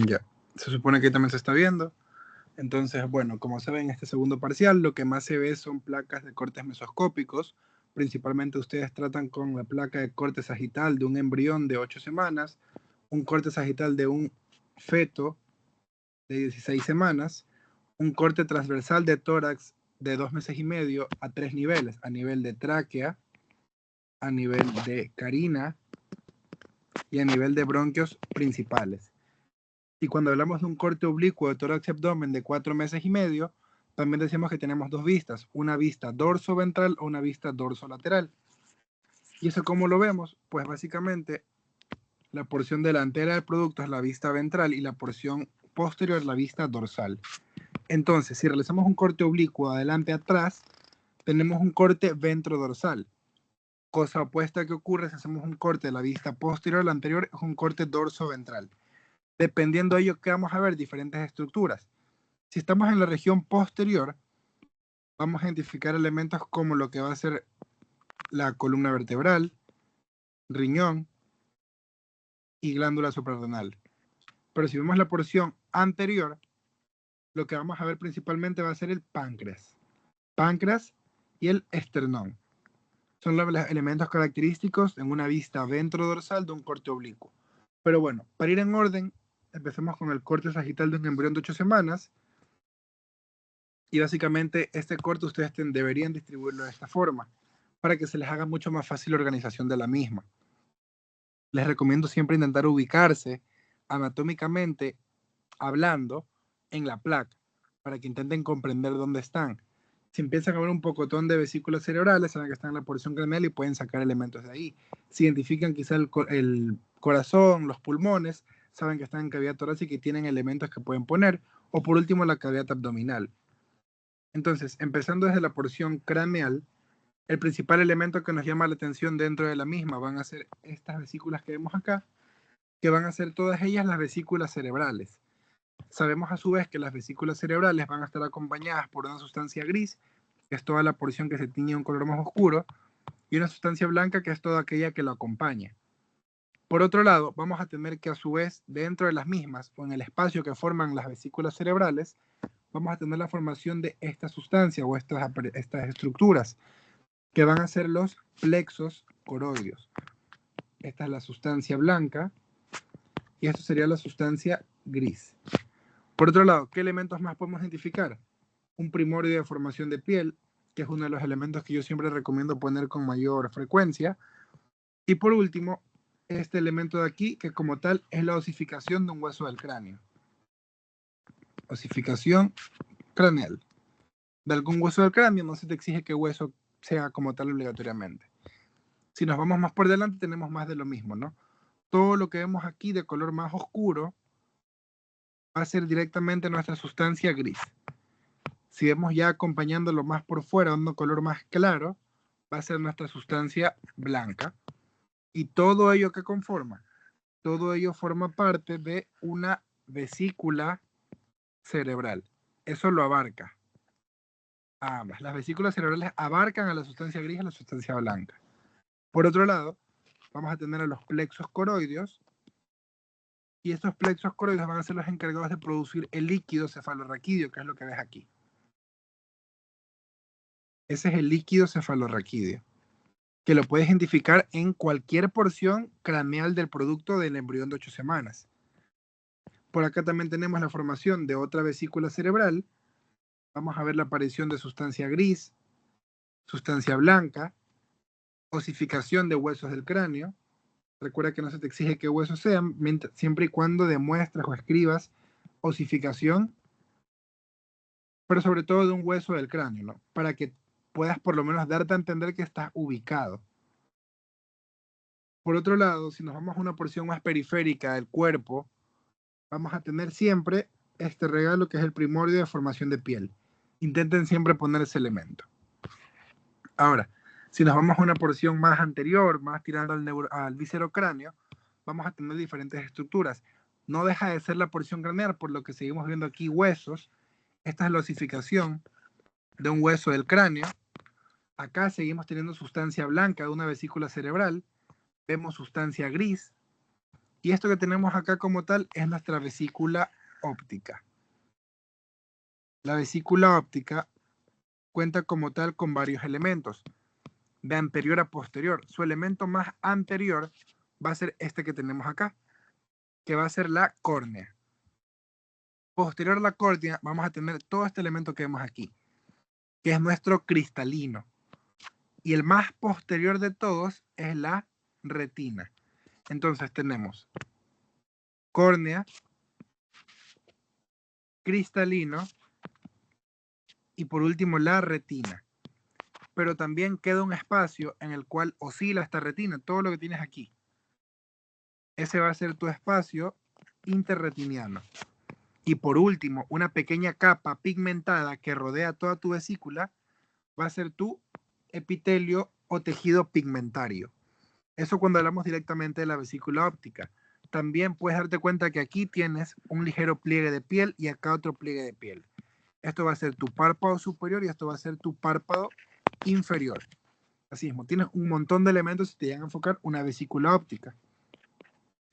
Ya, se supone que también se está viendo. Entonces, bueno, como se ve en este segundo parcial, lo que más se ve son placas de cortes mesoscópicos. Principalmente ustedes tratan con la placa de corte sagital de un embrión de 8 semanas, un corte sagital de un feto de 16 semanas, un corte transversal de tórax de 2 meses y medio a 3 niveles, a nivel de tráquea, a nivel de carina y a nivel de bronquios principales. Y cuando hablamos de un corte oblicuo de tórax y abdomen de 4 meses y medio, también decimos que tenemos dos vistas, una vista dorso-ventral o una vista dorso-lateral. ¿Y eso cómo lo vemos? Pues básicamente la porción delantera del producto es la vista ventral y la porción posterior es la vista dorsal. Entonces, si realizamos un corte oblicuo adelante-atrás, tenemos un corte ventrodorsal. Cosa opuesta que ocurre si hacemos un corte de la vista posterior al anterior, es un corte dorso-ventral. Dependiendo de ello, ¿qué vamos a ver? Diferentes estructuras. Si estamos en la región posterior, vamos a identificar elementos como lo que va a ser la columna vertebral, riñón y glándula suprarrenal. Pero si vemos la porción anterior, lo que vamos a ver principalmente va a ser el páncreas y el esternón. Son los elementos característicos en una vista ventrodorsal de un corte oblicuo. Pero bueno, para ir en orden, empecemos con el corte sagital de un embrión de 8 semanas. Y básicamente este corte ustedes deberían distribuirlo de esta forma para que se les haga mucho más fácil la organización de la misma. Les recomiendo siempre intentar ubicarse anatómicamente hablando en la placa para que intenten comprender dónde están. Si empiezan a ver un pocotón de vesículas cerebrales, saben que están en la porción craneal y pueden sacar elementos de ahí. Si identifican quizá el corazón, los pulmones, saben que están en cavidad torácica y tienen elementos que pueden poner. O por último, la cavidad abdominal. Entonces, empezando desde la porción craneal, el principal elemento que nos llama la atención dentro de la misma van a ser estas vesículas que vemos acá, que van a ser todas ellas las vesículas cerebrales. Sabemos a su vez que las vesículas cerebrales van a estar acompañadas por una sustancia gris, que es toda la porción que se tiñe un color más oscuro, y una sustancia blanca, que es toda aquella que lo acompaña. Por otro lado, vamos a tener que a su vez, dentro de las mismas, o en el espacio que forman las vesículas cerebrales, vamos a tener la formación de esta sustancia o estas estructuras, que van a ser los plexos coroideos. Esta es la sustancia blanca y esto sería la sustancia gris. Por otro lado, ¿qué elementos más podemos identificar? Un primordio de formación de piel, que es uno de los elementos que yo siempre recomiendo poner con mayor frecuencia. Y por último, este elemento de aquí, que como tal es la osificación de un hueso del cráneo. Osificación craneal. De algún hueso del cráneo no se te exige que hueso sea como tal obligatoriamente. Si nos vamos más por delante, tenemos más de lo mismo, ¿no? Todo lo que vemos aquí de color más oscuro va a ser directamente nuestra sustancia gris. Si vemos ya acompañándolo más por fuera, un color más claro, va a ser nuestra sustancia blanca. Y todo ello que conforma, todo ello forma parte de una vesícula cerebral. Eso lo abarca a ambas. Las vesículas cerebrales abarcan a la sustancia gris y a la sustancia blanca. Por otro lado, vamos a tener a los plexos coroideos, y estos plexos coroideos van a ser los encargados de producir el líquido cefalorraquídeo, que es lo que ves aquí. Ese es el líquido cefalorraquídeo, que lo puedes identificar en cualquier porción craneal del producto del embrión de 8 semanas. Por acá también tenemos la formación de otra vesícula cerebral. Vamos a ver la aparición de sustancia gris, sustancia blanca, osificación de huesos del cráneo. Recuerda que no se te exige qué huesos sean, siempre y cuando demuestras o escribas osificación, pero sobre todo de un hueso del cráneo, ¿no? Para que puedas por lo menos darte a entender que estás ubicado. Por otro lado, si nos vamos a una porción más periférica del cuerpo, vamos a tener siempre este regalo que es el primordio de formación de piel. Intenten siempre poner ese elemento. Ahora, si nos vamos a una porción más anterior, más tirando al viscerocráneo, vamos a tener diferentes estructuras. No deja de ser la porción craneal, por lo que seguimos viendo aquí huesos. Esta es la osificación de un hueso del cráneo. Acá seguimos teniendo sustancia blanca de una vesícula cerebral. Vemos sustancia gris. Y esto que tenemos acá como tal es nuestra vesícula óptica. La vesícula óptica cuenta como tal con varios elementos, de anterior a posterior. Su elemento más anterior va a ser este que tenemos acá, que va a ser la córnea. Posterior a la córnea vamos a tener todo este elemento que vemos aquí, que es nuestro cristalino. Y el más posterior de todos es la retina. Entonces tenemos córnea, cristalino y por último la retina. Pero también queda un espacio en el cual oscila esta retina, todo lo que tienes aquí. Ese va a ser tu espacio interretiniano. Y por último, una pequeña capa pigmentada que rodea toda tu vesícula va a ser tu epitelio o tejido pigmentario. Eso cuando hablamos directamente de la vesícula óptica. También puedes darte cuenta que aquí tienes un ligero pliegue de piel y acá otro pliegue de piel. Esto va a ser tu párpado superior y esto va a ser tu párpado inferior. Así mismo, tienes un montón de elementos y te llegan a enfocar una vesícula óptica.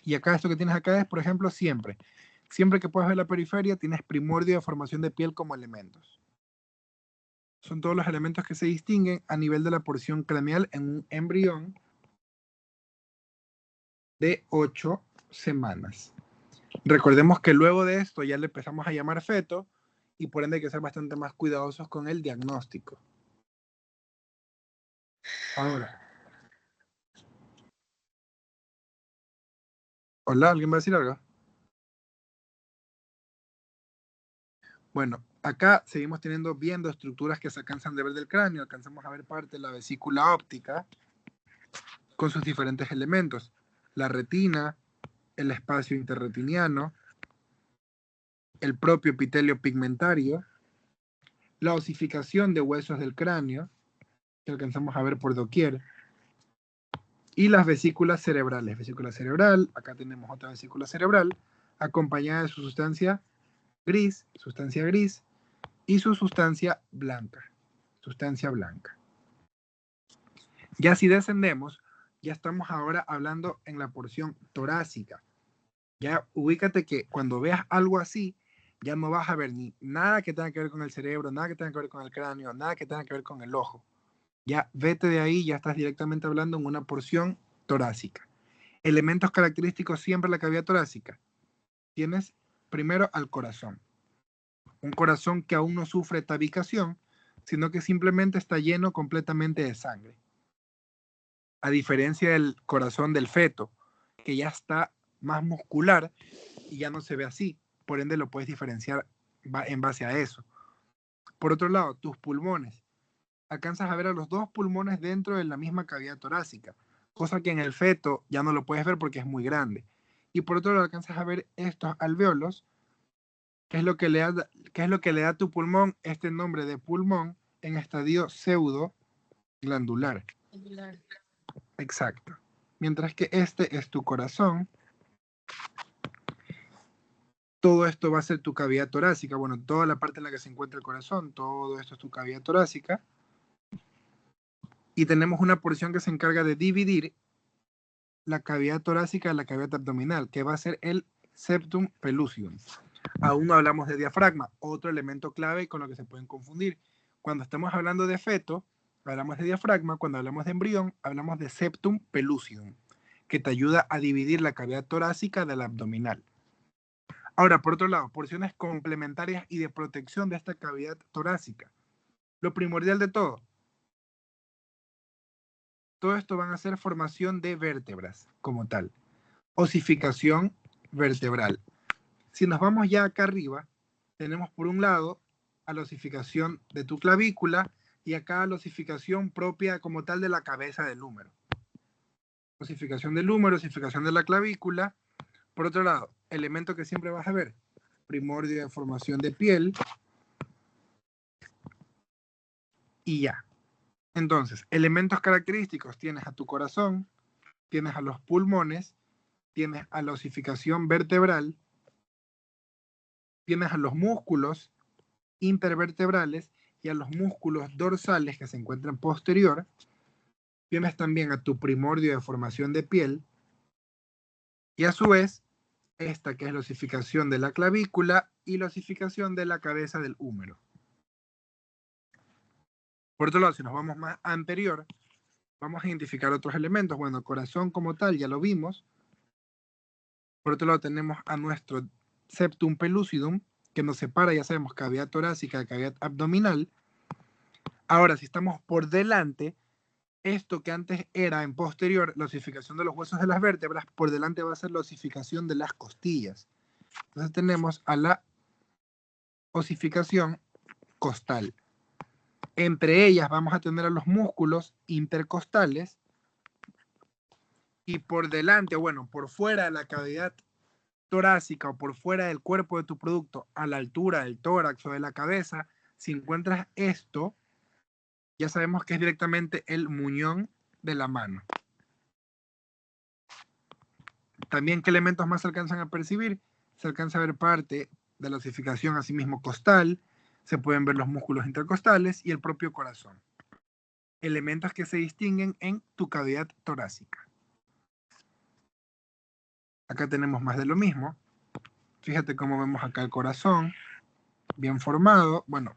Y acá esto que tienes acá es, por ejemplo, siempre que puedas ver la periferia, tienes primordio de formación de piel como elementos. Son todos los elementos que se distinguen a nivel de la porción craneal en un embrión de 8 semanas. Recordemos que luego de esto ya le empezamos a llamar feto y por ende hay que ser bastante más cuidadosos con el diagnóstico. Ahora. Hola, ¿alguien va a decir algo? Bueno, acá seguimos viendo estructuras que se alcanzan de ver del cráneo, alcanzamos a ver parte de la vesícula óptica con sus diferentes elementos, la retina, el espacio interretiniano, el propio epitelio pigmentario, la osificación de huesos del cráneo, que alcanzamos a ver por doquier, y las vesículas cerebrales. Vesícula cerebral, acá tenemos otra vesícula cerebral, acompañada de su sustancia gris, y su sustancia blanca. Ya si descendemos, ya estamos ahora hablando en la porción torácica. Ya ubícate que cuando veas algo así, ya no vas a ver ni nada que tenga que ver con el cerebro, nada que tenga que ver con el cráneo, nada que tenga que ver con el ojo. Ya vete de ahí, ya estás directamente hablando en una porción torácica. Elementos característicos siempre de la cavidad torácica. Tienes primero al corazón. Un corazón que aún no sufre tabicación, sino que simplemente está lleno completamente de sangre. A diferencia del corazón del feto, que ya está más muscular y ya no se ve así. Por ende, lo puedes diferenciar en base a eso. Por otro lado, tus pulmones. Alcanzas a ver a los dos pulmones dentro de la misma cavidad torácica, cosa que en el feto ya no lo puedes ver porque es muy grande. Y por otro lado, alcanzas a ver estos alvéolos, que es lo que le da a tu pulmón este nombre de pulmón en estadio pseudo glandular. Exacto. Mientras que este es tu corazón. Todo esto va a ser tu cavidad torácica. Bueno, toda la parte en la que se encuentra el corazón, todo esto es tu cavidad torácica. Y tenemos una porción que se encarga de dividir la cavidad torácica de la cavidad abdominal, que va a ser el septum pellucidum. Aún no hablamos de diafragma, otro elemento clave con lo que se pueden confundir. Cuando estamos hablando de feto, hablamos de diafragma. Cuando hablamos de embrión, hablamos de septum pellucidum, que te ayuda a dividir la cavidad torácica de la abdominal. Ahora, por otro lado, porciones complementarias y de protección de esta cavidad torácica. Lo primordial de todo esto van a ser formación de vértebras como tal. Osificación vertebral. Si nos vamos ya acá arriba, tenemos por un lado a la osificación de tu clavícula y acá la osificación propia como tal de la cabeza del húmero. Osificación del húmero, osificación de la clavícula. Por otro lado, elemento que siempre vas a ver, primordio de formación de piel. Y ya. Entonces, elementos característicos, tienes a tu corazón, tienes a los pulmones, tienes a la osificación vertebral, tienes a los músculos intervertebrales y a los músculos dorsales que se encuentran posterior, tienes también a tu primordio de formación de piel, Y a su vez, esta que es la osificación de la clavícula y la osificación de la cabeza del húmero. Por otro lado, si nos vamos más anterior, vamos a identificar otros elementos. Bueno, corazón como tal, ya lo vimos. Por otro lado, tenemos a nuestro septum pellucidum, que nos separa, ya sabemos, cavidad torácica de cavidad abdominal. Ahora, si estamos por delante, esto que antes era en posterior, la osificación de los huesos de las vértebras, por delante va a ser la osificación de las costillas. Entonces tenemos a la osificación costal. Entre ellas vamos a tener a los músculos intercostales y por delante, bueno, por fuera de la cavidad torácica o por fuera del cuerpo de tu producto, a la altura del tórax o de la cabeza, si encuentras esto, ya sabemos que es directamente el muñón de la mano. También, ¿qué elementos más se alcanzan a percibir? Se alcanza a ver parte de la osificación asimismo costal, se pueden ver los músculos intercostales y el propio corazón. Elementos que se distinguen en tu cavidad torácica. Acá tenemos más de lo mismo. Fíjate cómo vemos acá el corazón, bien formado, bueno,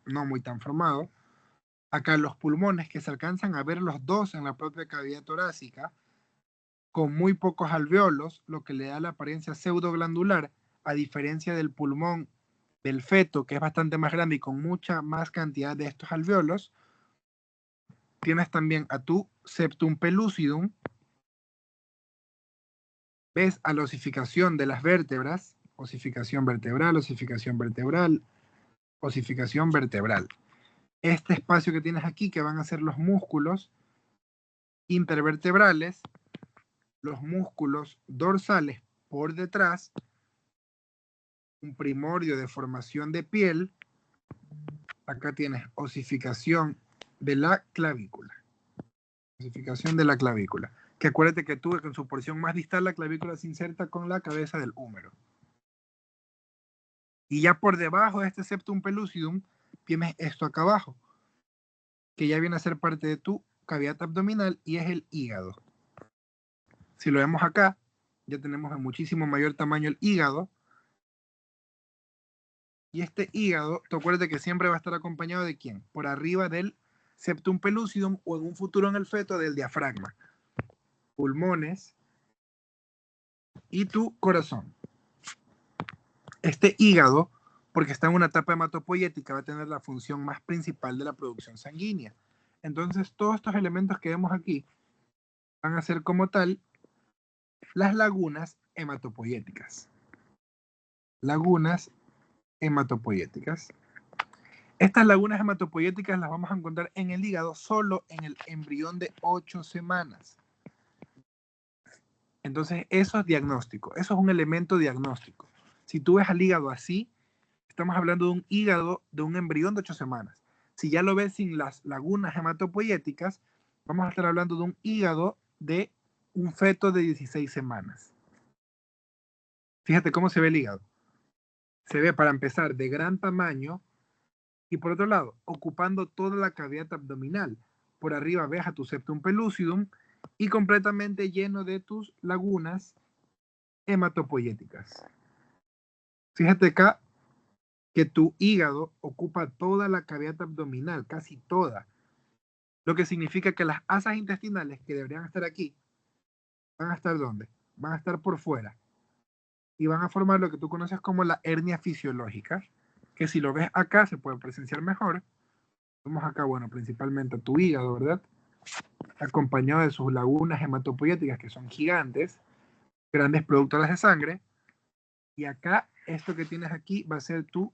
no muy tan formado. Acá los pulmones que se alcanzan a ver los dos en la propia cavidad torácica, con muy pocos alveolos, lo que le da la apariencia pseudoglandular, a diferencia del pulmón del feto, que es bastante más grande y con mucha más cantidad de estos alveolos. Tienes también a tu septum pellucidum, ves a la osificación de las vértebras, osificación vertebral, osificación vertebral, osificación vertebral. Este espacio que tienes aquí, que van a ser los músculos intervertebrales, los músculos dorsales por detrás, un primordio de formación de piel. Acá tienes osificación de la clavícula. Osificación de la clavícula. Que acuérdate que tú, en su porción más distal, la clavícula se inserta con la cabeza del húmero. Y ya por debajo de este septum pellucidum, tienes esto acá abajo, que ya viene a ser parte de tu cavidad abdominal y es el hígado. Si lo vemos acá, ya tenemos en muchísimo mayor tamaño el hígado. Y este hígado, te acuerdas que siempre va a estar acompañado de ¿quién? Por arriba del septum pellucidum o en un futuro en el feto del diafragma. Pulmones y tu corazón. Este hígado, porque está en una etapa hematopoyética, va a tener la función más principal de la producción sanguínea. Entonces, todos estos elementos que vemos aquí van a ser como tal las lagunas hematopoyéticas. Lagunas hematopoyéticas. Estas lagunas hematopoyéticas las vamos a encontrar en el hígado solo en el embrión de 8 semanas. Entonces, eso es diagnóstico, eso es un elemento diagnóstico. Si tú ves al hígado así, estamos hablando de un hígado de un embrión de 8 semanas. Si ya lo ves sin las lagunas hematopoyéticas, vamos a estar hablando de un hígado de un feto de 16 semanas. Fíjate cómo se ve el hígado. Se ve, para empezar, de gran tamaño y por otro lado, ocupando toda la cavidad abdominal. Por arriba ves a tu septum pellucidum y completamente lleno de tus lagunas hematopoyéticas. Fíjate acá que tu hígado ocupa toda la cavidad abdominal, casi toda. Lo que significa que las asas intestinales que deberían estar aquí, ¿van a estar dónde? Van a estar por fuera. Y van a formar lo que tú conoces como la hernia fisiológica, que si lo ves acá se puede presenciar mejor. Vemos acá, bueno, principalmente tu hígado, ¿verdad? Acompañado de sus lagunas hematopoyéticas, que son gigantes, grandes productoras de sangre. Y acá, esto que tienes aquí va a ser tu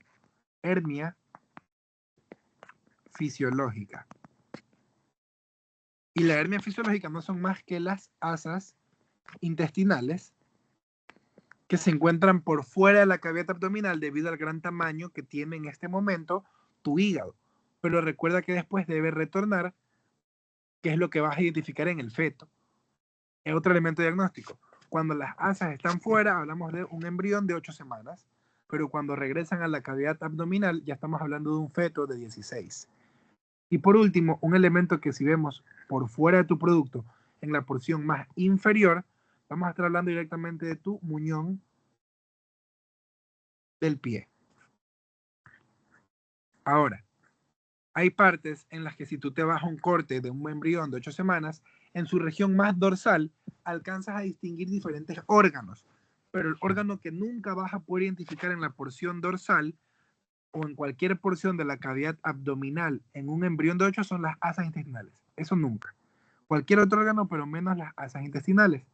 hernia fisiológica. Y la hernia fisiológica no son más que las asas intestinales que se encuentran por fuera de la cavidad abdominal debido al gran tamaño que tiene en este momento tu hígado. Pero recuerda que después debe retornar, que es lo que vas a identificar en el feto. Es otro elemento diagnóstico. Cuando las asas están fuera, hablamos de un embrión de 8 semanas, pero cuando regresan a la cavidad abdominal, ya estamos hablando de un feto de 16. Y por último, un elemento que si vemos por fuera de tu producto, en la porción más inferior, Vamos a estar hablando directamente de tu muñón del pie. Ahora, hay partes en las que si tú te vas a un corte de un embrión de 8 semanas, en su región más dorsal alcanzas a distinguir diferentes órganos, pero el órgano que nunca vas a poder identificar en la porción dorsal o en cualquier porción de la cavidad abdominal en un embrión de 8 son las asas intestinales. Eso nunca. Cualquier otro órgano, pero menos las asas intestinales.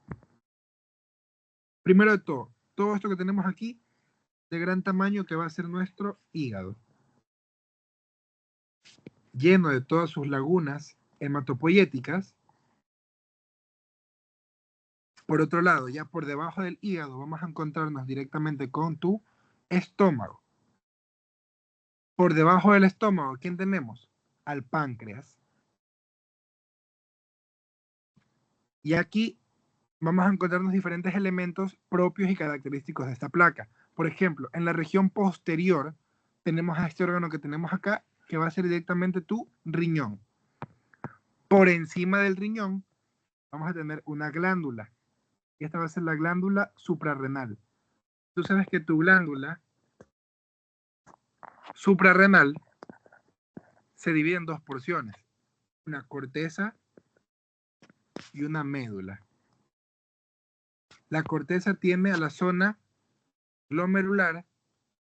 Primero de todo esto que tenemos aquí de gran tamaño que va a ser nuestro hígado, lleno de todas sus lagunas hematopoyéticas. Por otro lado, ya por debajo del hígado vamos a encontrarnos directamente con tu estómago. Por debajo del estómago, ¿quién tenemos? Al páncreas. Y aquí vamos a encontrarnos diferentes elementos propios y característicos de esta placa. Por ejemplo, en la región posterior tenemos a este órgano que tenemos acá, que va a ser directamente tu riñón. Por encima del riñón vamos a tener una glándula. Y esta va a ser la glándula suprarrenal. Tú sabes que tu glándula suprarrenal se divide en dos porciones, una corteza y una médula. La corteza tiene a la zona glomerular,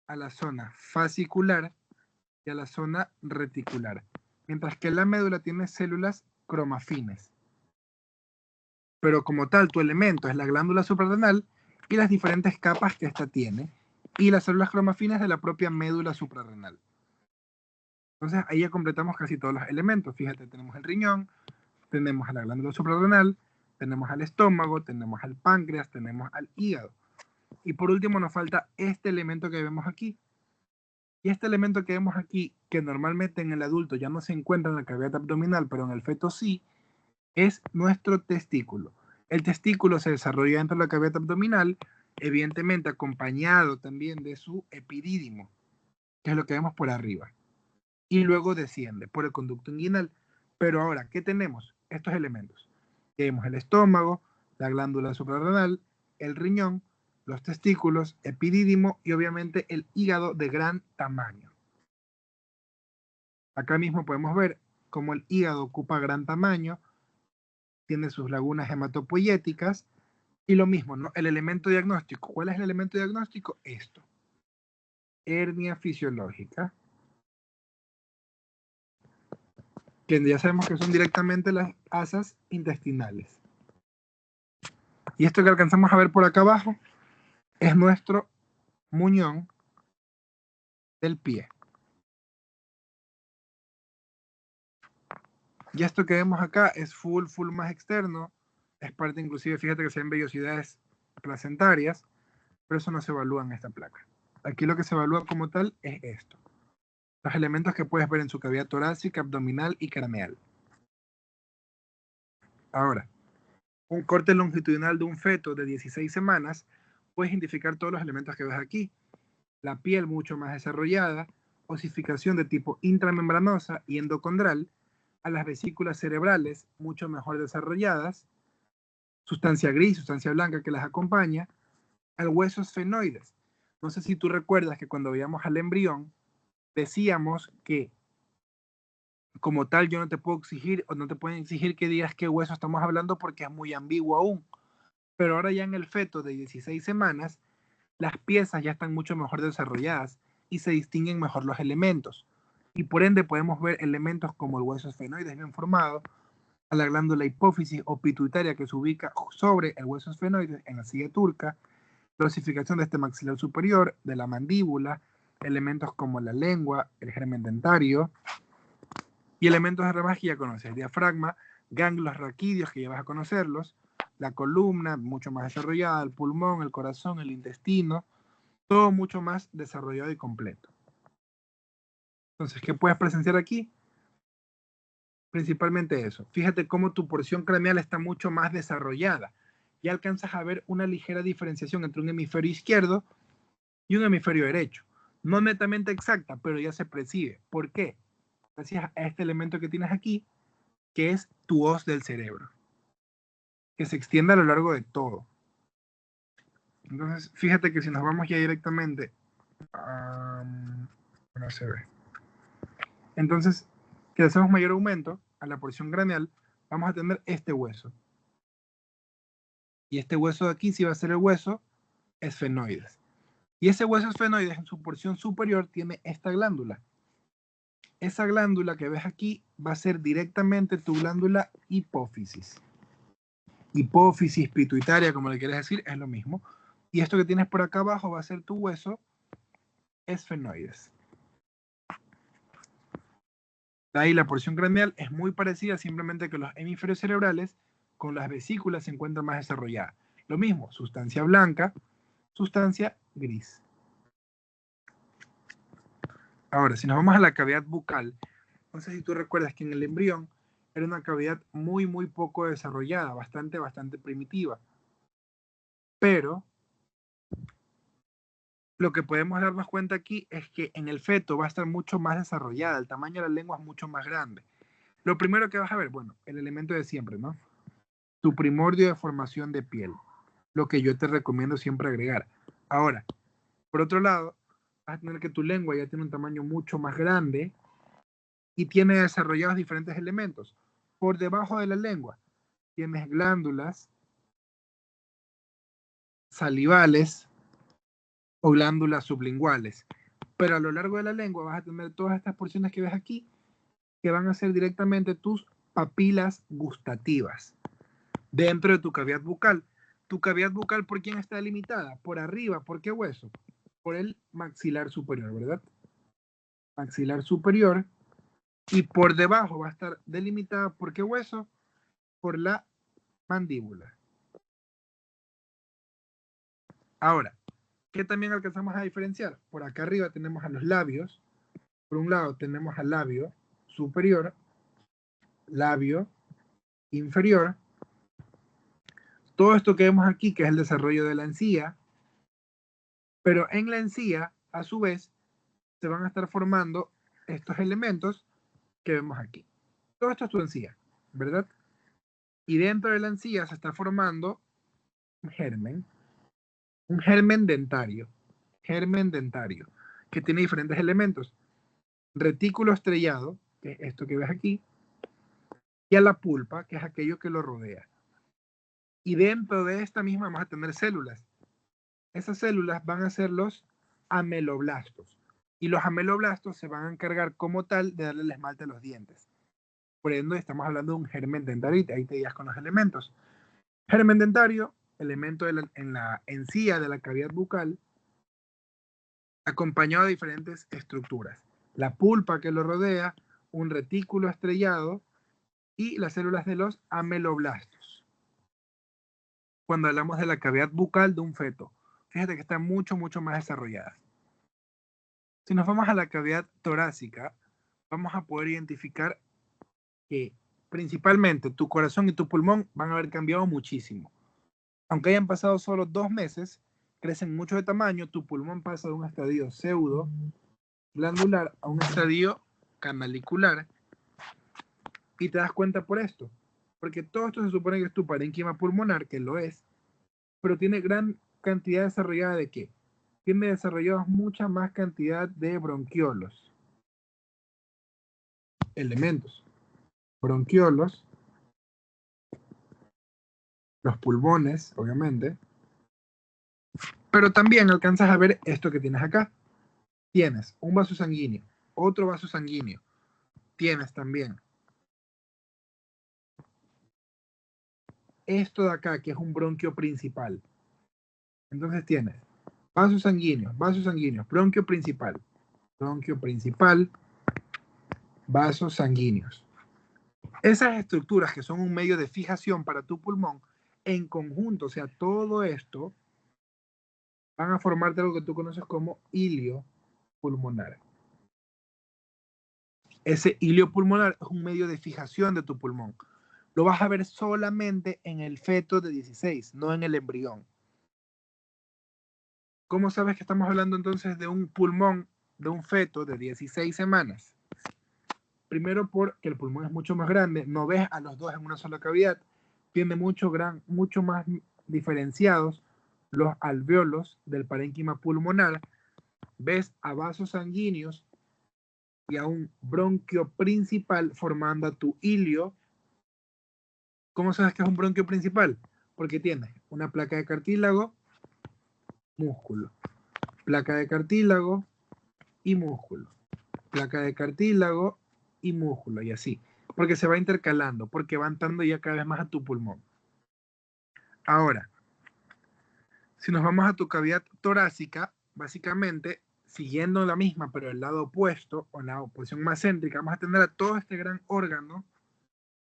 a la zona fascicular y a la zona reticular, mientras que la médula tiene células cromafines. Pero como tal, tu elemento es la glándula suprarrenal y las diferentes capas que ésta tiene, y las células cromafines de la propia médula suprarrenal. Entonces ahí ya completamos casi todos los elementos. Fíjate, tenemos el riñón, tenemos a la glándula suprarrenal, tenemos al estómago, tenemos al páncreas, tenemos al hígado. Y por último nos falta este elemento que vemos aquí. Y este elemento que vemos aquí, que normalmente en el adulto ya no se encuentra en la cavidad abdominal, pero en el feto sí, es nuestro testículo. El testículo se desarrolla dentro de la cavidad abdominal, evidentemente acompañado también de su epidídimo, que es lo que vemos por arriba. Y luego desciende por el conducto inguinal. Pero ahora, ¿qué tenemos? Estos elementos. Tenemos el estómago, la glándula suprarrenal, el riñón, los testículos, epidídimo y obviamente el hígado de gran tamaño. Acá mismo podemos ver cómo el hígado ocupa gran tamaño, tiene sus lagunas hematopoyéticas y lo mismo, ¿no? El elemento diagnóstico. ¿Cuál es el elemento diagnóstico? Esto. Hernia fisiológica, que ya sabemos que son directamente las asas intestinales. Y esto que alcanzamos a ver por acá abajo es nuestro muñón del pie. Y esto que vemos acá es full más externo, es parte inclusive, fíjate que se ven vellosidades placentarias, pero eso no se evalúa en esta placa. Aquí lo que se evalúa como tal es esto. Los elementos que puedes ver en su cavidad torácica, abdominal y craneal. Ahora, un corte longitudinal de un feto de 16 semanas, puedes identificar todos los elementos que ves aquí. La piel mucho más desarrollada, osificación de tipo intramembranosa y endocondral, a las vesículas cerebrales mucho mejor desarrolladas, sustancia gris, sustancia blanca que las acompaña, al hueso esfenoides. No sé si tú recuerdas que cuando veíamos al embrión, decíamos que como tal yo no te puedo exigir o no te pueden exigir que digas qué hueso estamos hablando porque es muy ambiguo aún. Pero ahora ya en el feto de 16 semanas, las piezas ya están mucho mejor desarrolladas y se distinguen mejor los elementos. Y por ende podemos ver elementos como el hueso esfenoides bien formado, a la glándula hipófisis o pituitaria que se ubica sobre el hueso esfenoides en la silla turca, la osificación de este maxilar superior, de la mandíbula, elementos como la lengua, el germen dentario, y elementos de ramas que ya conoces, el diafragma, ganglios raquídeos que ya vas a conocerlos, la columna mucho más desarrollada, el pulmón, el corazón, el intestino, todo mucho más desarrollado y completo. Entonces, ¿qué puedes presenciar aquí? Principalmente eso. Fíjate cómo tu porción craneal está mucho más desarrollada. Ya alcanzas a ver una ligera diferenciación entre un hemisferio izquierdo y un hemisferio derecho. No netamente exacta, pero ya se percibe. ¿Por qué? Gracias a este elemento que tienes aquí, que es tu hoz del cerebro, que se extiende a lo largo de todo. Entonces, fíjate que si nos vamos ya directamente, no se ve. Entonces, si hacemos mayor aumento a la porción craneal, vamos a tener este hueso. Y este hueso de aquí, si va a ser el hueso esfenoides. Y ese hueso esfenoides en su porción superior tiene esta glándula. Esa glándula que ves aquí va a ser directamente tu glándula hipófisis. Hipófisis, pituitaria, como le quieres decir, es lo mismo. Y esto que tienes por acá abajo va a ser tu hueso esfenoides. Ahí la porción craneal es muy parecida, simplemente que los hemisferios cerebrales con las vesículas se encuentran más desarrolladas. Lo mismo, sustancia blanca, sustancia gris. Ahora, si nos vamos a la cavidad bucal, no sé si tú recuerdas que en el embrión era una cavidad muy poco desarrollada, bastante primitiva. Pero lo que podemos darnos cuenta aquí es que en el feto va a estar mucho más desarrollada, el tamaño de la lengua es mucho más grande. Lo primero que vas a ver, bueno, el elemento de siempre, ¿no? Tu primordio de formación de piel, lo que yo te recomiendo siempre agregar. Ahora, por otro lado, vas a tener que tu lengua ya tiene un tamaño mucho más grande y tiene desarrollados diferentes elementos. Por debajo de la lengua tienes glándulas salivales o glándulas sublinguales. Pero a lo largo de la lengua vas a tener todas estas porciones que ves aquí que van a ser directamente tus papilas gustativas dentro de tu cavidad bucal. Tu cavidad bucal, ¿por quién está delimitada? Por arriba, ¿por qué hueso? Por el maxilar superior, ¿verdad? Maxilar superior. Y por debajo va a estar delimitada, ¿por qué hueso? Por la mandíbula. Ahora, ¿qué también alcanzamos a diferenciar? Por acá arriba tenemos a los labios. Por un lado tenemos al labio superior, labio inferior. Todo esto que vemos aquí, que es el desarrollo de la encía, pero en la encía, a su vez, se van a estar formando estos elementos que vemos aquí. Todo esto es tu encía, ¿verdad? Y dentro de la encía se está formando un germen dentario, que tiene diferentes elementos. Retículo estrellado, que es esto que ves aquí, y a la pulpa, que es aquello que lo rodea. Y dentro de esta misma vamos a tener células. Esas células van a ser los ameloblastos. Y los ameloblastos se van a encargar como tal de darle el esmalte a los dientes. Por ende, estamos hablando de un germen dentario, ahí te guías con los elementos. Germen dentario, elemento en la encía de la cavidad bucal, acompañado de diferentes estructuras. La pulpa que lo rodea, un retículo estrellado y las células de los ameloblastos. Cuando hablamos de la cavidad bucal de un feto, fíjate que está mucho más desarrollada. Si nos vamos a la cavidad torácica, vamos a poder identificar que principalmente tu corazón y tu pulmón van a haber cambiado muchísimo. Aunque hayan pasado solo 2 meses, crecen mucho de tamaño, tu pulmón pasa de un estadio pseudo glandular a un estadio canalicular y te das cuenta por esto. Porque todo esto se supone que es tu parénquima pulmonar, que lo es, pero tiene gran cantidad desarrollada de ¿qué? Tiene desarrollados mucha más cantidad de bronquiolos. Elementos. Bronquiolos, los pulmones, obviamente, pero también alcanzas a ver esto que tienes acá. Tienes un vaso sanguíneo, otro vaso sanguíneo, tienes también esto de acá, que es un bronquio principal. Entonces tienes vasos sanguíneos, bronquio principal, vasos sanguíneos. Esas estructuras que son un medio de fijación para tu pulmón, en conjunto, o sea, todo esto, van a formarte algo que tú conoces como hilio pulmonar. Ese hilio pulmonar es un medio de fijación de tu pulmón. Lo vas a ver solamente en el feto de 16, no en el embrión. ¿Cómo sabes que estamos hablando entonces de un pulmón de un feto de 16 semanas? Primero porque el pulmón es mucho más grande, no ves a los dos en una sola cavidad, tiene mucho más diferenciados los alvéolos del parénquima pulmonar, ves a vasos sanguíneos y a un bronquio principal formando a tu ilio. ¿Cómo sabes que es un bronquio principal? Porque tienes una placa de cartílago, músculo, placa de cartílago y músculo, placa de cartílago y músculo, y así. Porque se va intercalando, porque va entrando ya cada vez más a tu pulmón. Ahora, si nos vamos a tu cavidad torácica, básicamente, siguiendo la misma, pero el lado opuesto, o la posición más céntrica, vamos a tener a todo este gran órgano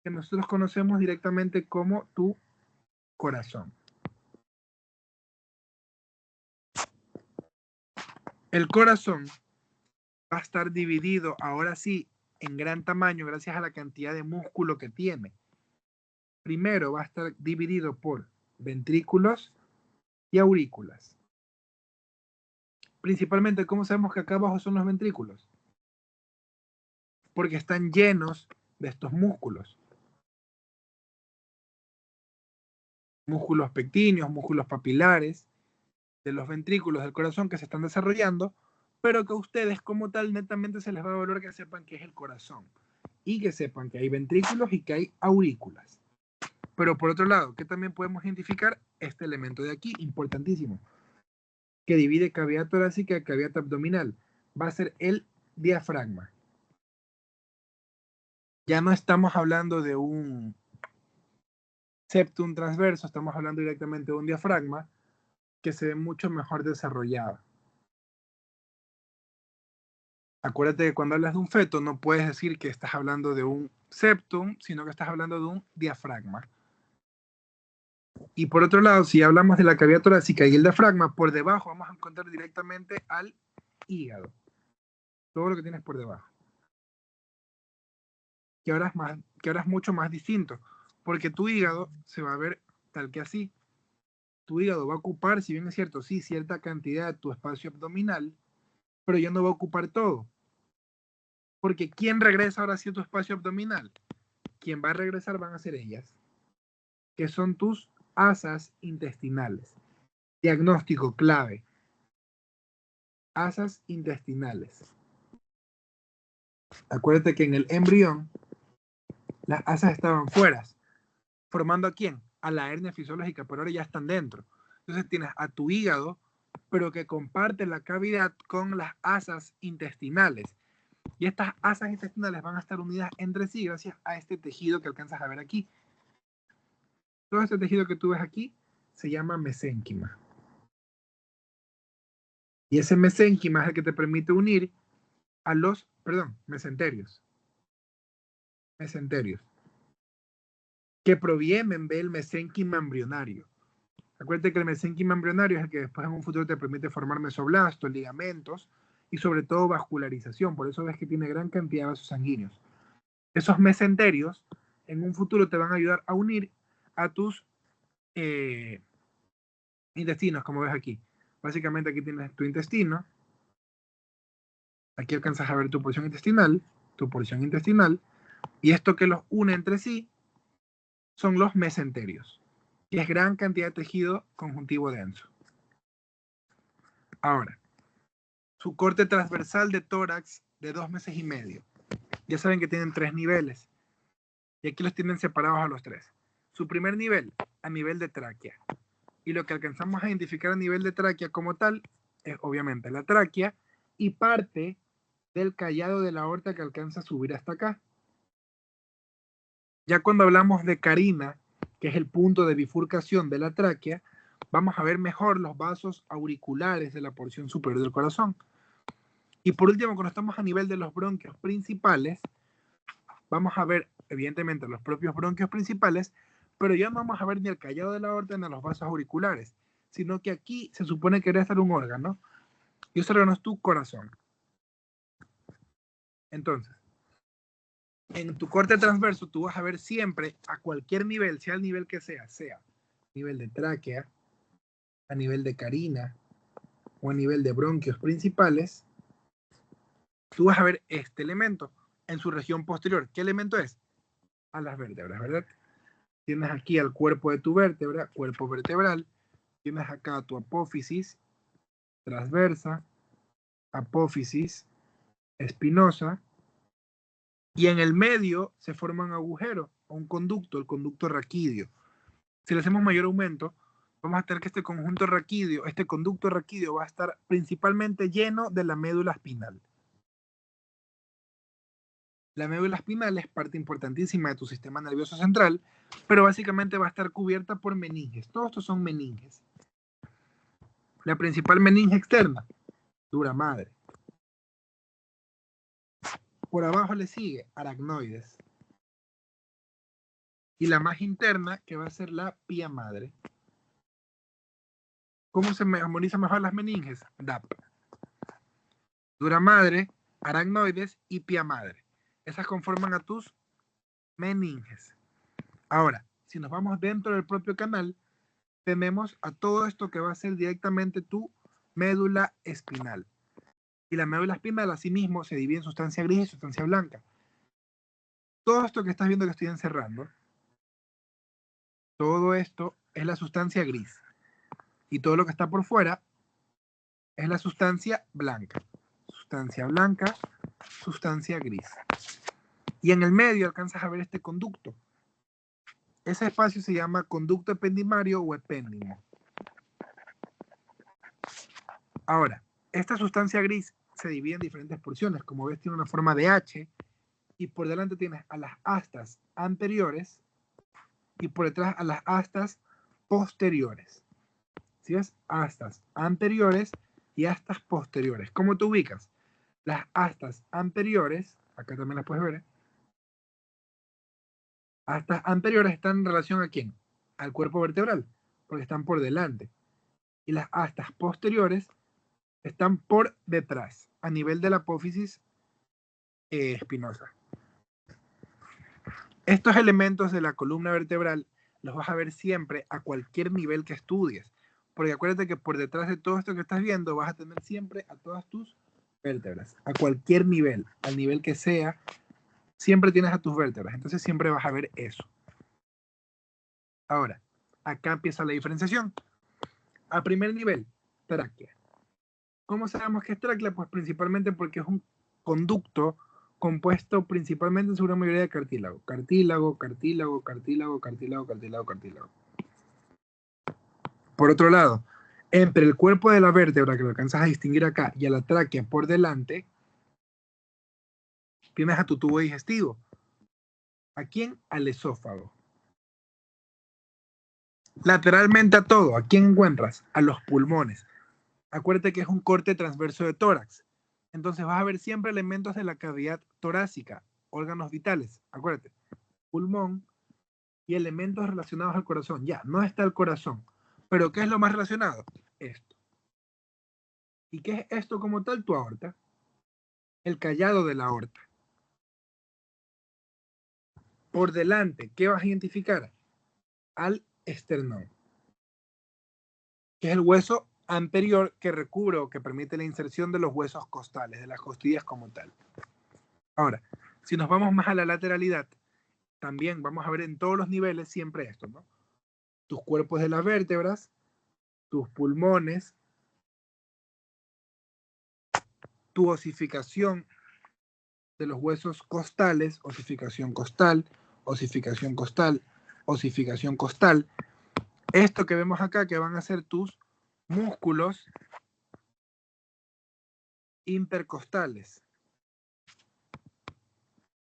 que nosotros conocemos directamente como tu corazón. El corazón va a estar dividido, ahora sí, en gran tamaño, gracias a la cantidad de músculo que tiene. Primero va a estar dividido por ventrículos y aurículas. Principalmente, ¿cómo sabemos que acá abajo son los ventrículos? Porque están llenos de estos músculos. Músculos pectíneos, músculos papilares, de los ventrículos del corazón que se están desarrollando, pero que a ustedes como tal netamente se les va a valorar que sepan que es el corazón y que sepan que hay ventrículos y que hay aurículas. Pero por otro lado, ¿qué también podemos identificar? Este elemento de aquí, importantísimo, que divide cavidad torácica y cavidad abdominal. Va a ser el diafragma. Ya no estamos hablando de un septum transverso, estamos hablando directamente de un diafragma que se ve mucho mejor desarrollado. Acuérdate que cuando hablas de un feto no puedes decir que estás hablando de un septum, sino que estás hablando de un diafragma. Y por otro lado, si hablamos de la cavidad torácica y el diafragma, por debajo vamos a encontrar directamente al hígado. Todo lo que tienes por debajo. Que ahora es mucho más distinto, porque tu hígado se va a ver tal que así. Tu hígado va a ocupar, si bien es cierto, sí, cierta cantidad de tu espacio abdominal, pero ya no va a ocupar todo. Porque ¿quién regresa ahora sí a tu espacio abdominal? Quien va a regresar van a ser ellas, que son tus asas intestinales. Diagnóstico clave. Asas intestinales. Acuérdate que en el embrión las asas estaban fuera. ¿Formando a quién? A la hernia fisiológica, pero ahora ya están dentro. Entonces tienes a tu hígado, pero que comparte la cavidad con las asas intestinales. Y estas asas intestinales van a estar unidas entre sí gracias a este tejido que alcanzas a ver aquí. Todo este tejido que tú ves aquí se llama mesénquima. Y ese mesénquima es el que te permite unir a los, mesenterios. Mesenterios. Que provienen del mesénquima embrionario. Acuérdate que el mesénquima embrionario es el que después en un futuro te permite formar mesoblastos, ligamentos y sobre todo vascularización. Por eso ves que tiene gran cantidad de vasos sanguíneos. Esos mesenterios en un futuro te van a ayudar a unir a tus intestinos, como ves aquí. Básicamente aquí tienes tu intestino. Aquí alcanzas a ver tu porción intestinal, y esto que los une entre sí son los mesenterios, que es gran cantidad de tejido conjuntivo denso. Ahora, su corte transversal de tórax de 2 meses y medio. Ya saben que tienen 3 niveles, y aquí los tienen separados a los 3. Su primer nivel, a nivel de tráquea. Y lo que alcanzamos a identificar a nivel de tráquea como tal, es obviamente la tráquea y parte del callado de la aorta que alcanza a subir hasta acá. Ya cuando hablamos de carina, que es el punto de bifurcación de la tráquea, vamos a ver mejor los vasos auriculares de la porción superior del corazón. Y por último, cuando estamos a nivel de los bronquios principales, vamos a ver, evidentemente, los propios bronquios principales, pero ya no vamos a ver ni el callado de la aorta ni los vasos auriculares, sino que aquí se supone que debe estar un órgano, y ese órgano es tu corazón. Entonces, en tu corte transverso, tú vas a ver siempre, a cualquier nivel, sea el nivel que sea nivel de tráquea, a nivel de carina o a nivel de bronquios principales, tú vas a ver este elemento en su región posterior. ¿Qué elemento es? A las vértebras, ¿verdad? Tienes aquí al cuerpo de tu vértebra, cuerpo vertebral, tienes acá tu apófisis transversa, apófisis espinosa, y en el medio se forma un agujero o un conducto, el conducto raquídeo. Si le hacemos mayor aumento, vamos a tener que este conjunto raquídeo, este conducto raquídeo va a estar principalmente lleno de la médula espinal. La médula espinal es parte importantísima de tu sistema nervioso central, pero básicamente va a estar cubierta por meninges. Todos estos son meninges. La principal meninge externa, dura madre. Por abajo le sigue aracnoides. Y la más interna, que va a ser la pía madre. ¿Cómo se armoniza mejor las meninges? DAP. Dura madre, aracnoides y pía madre. Esas conforman a tus meninges. Ahora, si nos vamos dentro del propio canal, tenemos a todo esto que va a ser directamente tu médula espinal. Y la médula espinal, asimismo, se divide en sustancia gris y sustancia blanca. Todo esto que estás viendo que estoy encerrando, todo esto es la sustancia gris. Y todo lo que está por fuera es la sustancia blanca. Sustancia blanca, sustancia gris. Y en el medio alcanzas a ver este conducto. Ese espacio se llama conducto ependimario o epéndimo. Ahora, esta sustancia gris se divide en diferentes porciones. Como ves, tiene una forma de H. Y por delante tienes a las astas anteriores y por detrás a las astas posteriores. ¿Sí ves? Astas anteriores y astas posteriores. ¿Cómo te ubicas? Las astas anteriores, acá también las puedes ver, astas anteriores están en relación ¿a quién? Al cuerpo vertebral, porque están por delante. Y las astas posteriores están por detrás, a nivel de la apófisis espinosa. Estos elementos de la columna vertebral los vas a ver siempre a cualquier nivel que estudies, porque acuérdate que por detrás de todo esto que estás viendo vas a tener siempre a todas tus vértebras, a cualquier nivel, al nivel que sea, siempre tienes a tus vértebras, entonces siempre vas a ver eso. Ahora, acá empieza la diferenciación. A primer nivel, tráquea. ¿Cómo sabemos que es tráquea? Pues principalmente porque es un conducto compuesto principalmente en su gran mayoría de cartílago. Cartílago, cartílago, cartílago, cartílago, cartílago, cartílago. Por otro lado, entre el cuerpo de la vértebra, que lo alcanzas a distinguir acá, y a la tráquea por delante, tienes a tu tubo digestivo. ¿A quién? Al esófago. Lateralmente a todo, ¿a quién encuentras? A los pulmones. Acuérdate que es un corte transverso de tórax. Entonces vas a ver siempre elementos de la cavidad torácica, órganos vitales. Acuérdate, pulmón y elementos relacionados al corazón. Ya, no está el corazón. Pero ¿qué es lo más relacionado? Esto. ¿Y qué es esto como tal? Tu aorta. El callado de la aorta. Por delante, ¿qué vas a identificar? Al esternón, que es el hueso anterior que recubre o que permite la inserción de los huesos costales, de las costillas como tal. Ahora, si nos vamos más a la lateralidad, también vamos a ver en todos los niveles siempre esto, ¿no? Tus cuerpos de las vértebras, tus pulmones, tu osificación de los huesos costales, osificación costal, osificación costal, osificación costal. Esto que vemos acá que van a ser tus músculos intercostales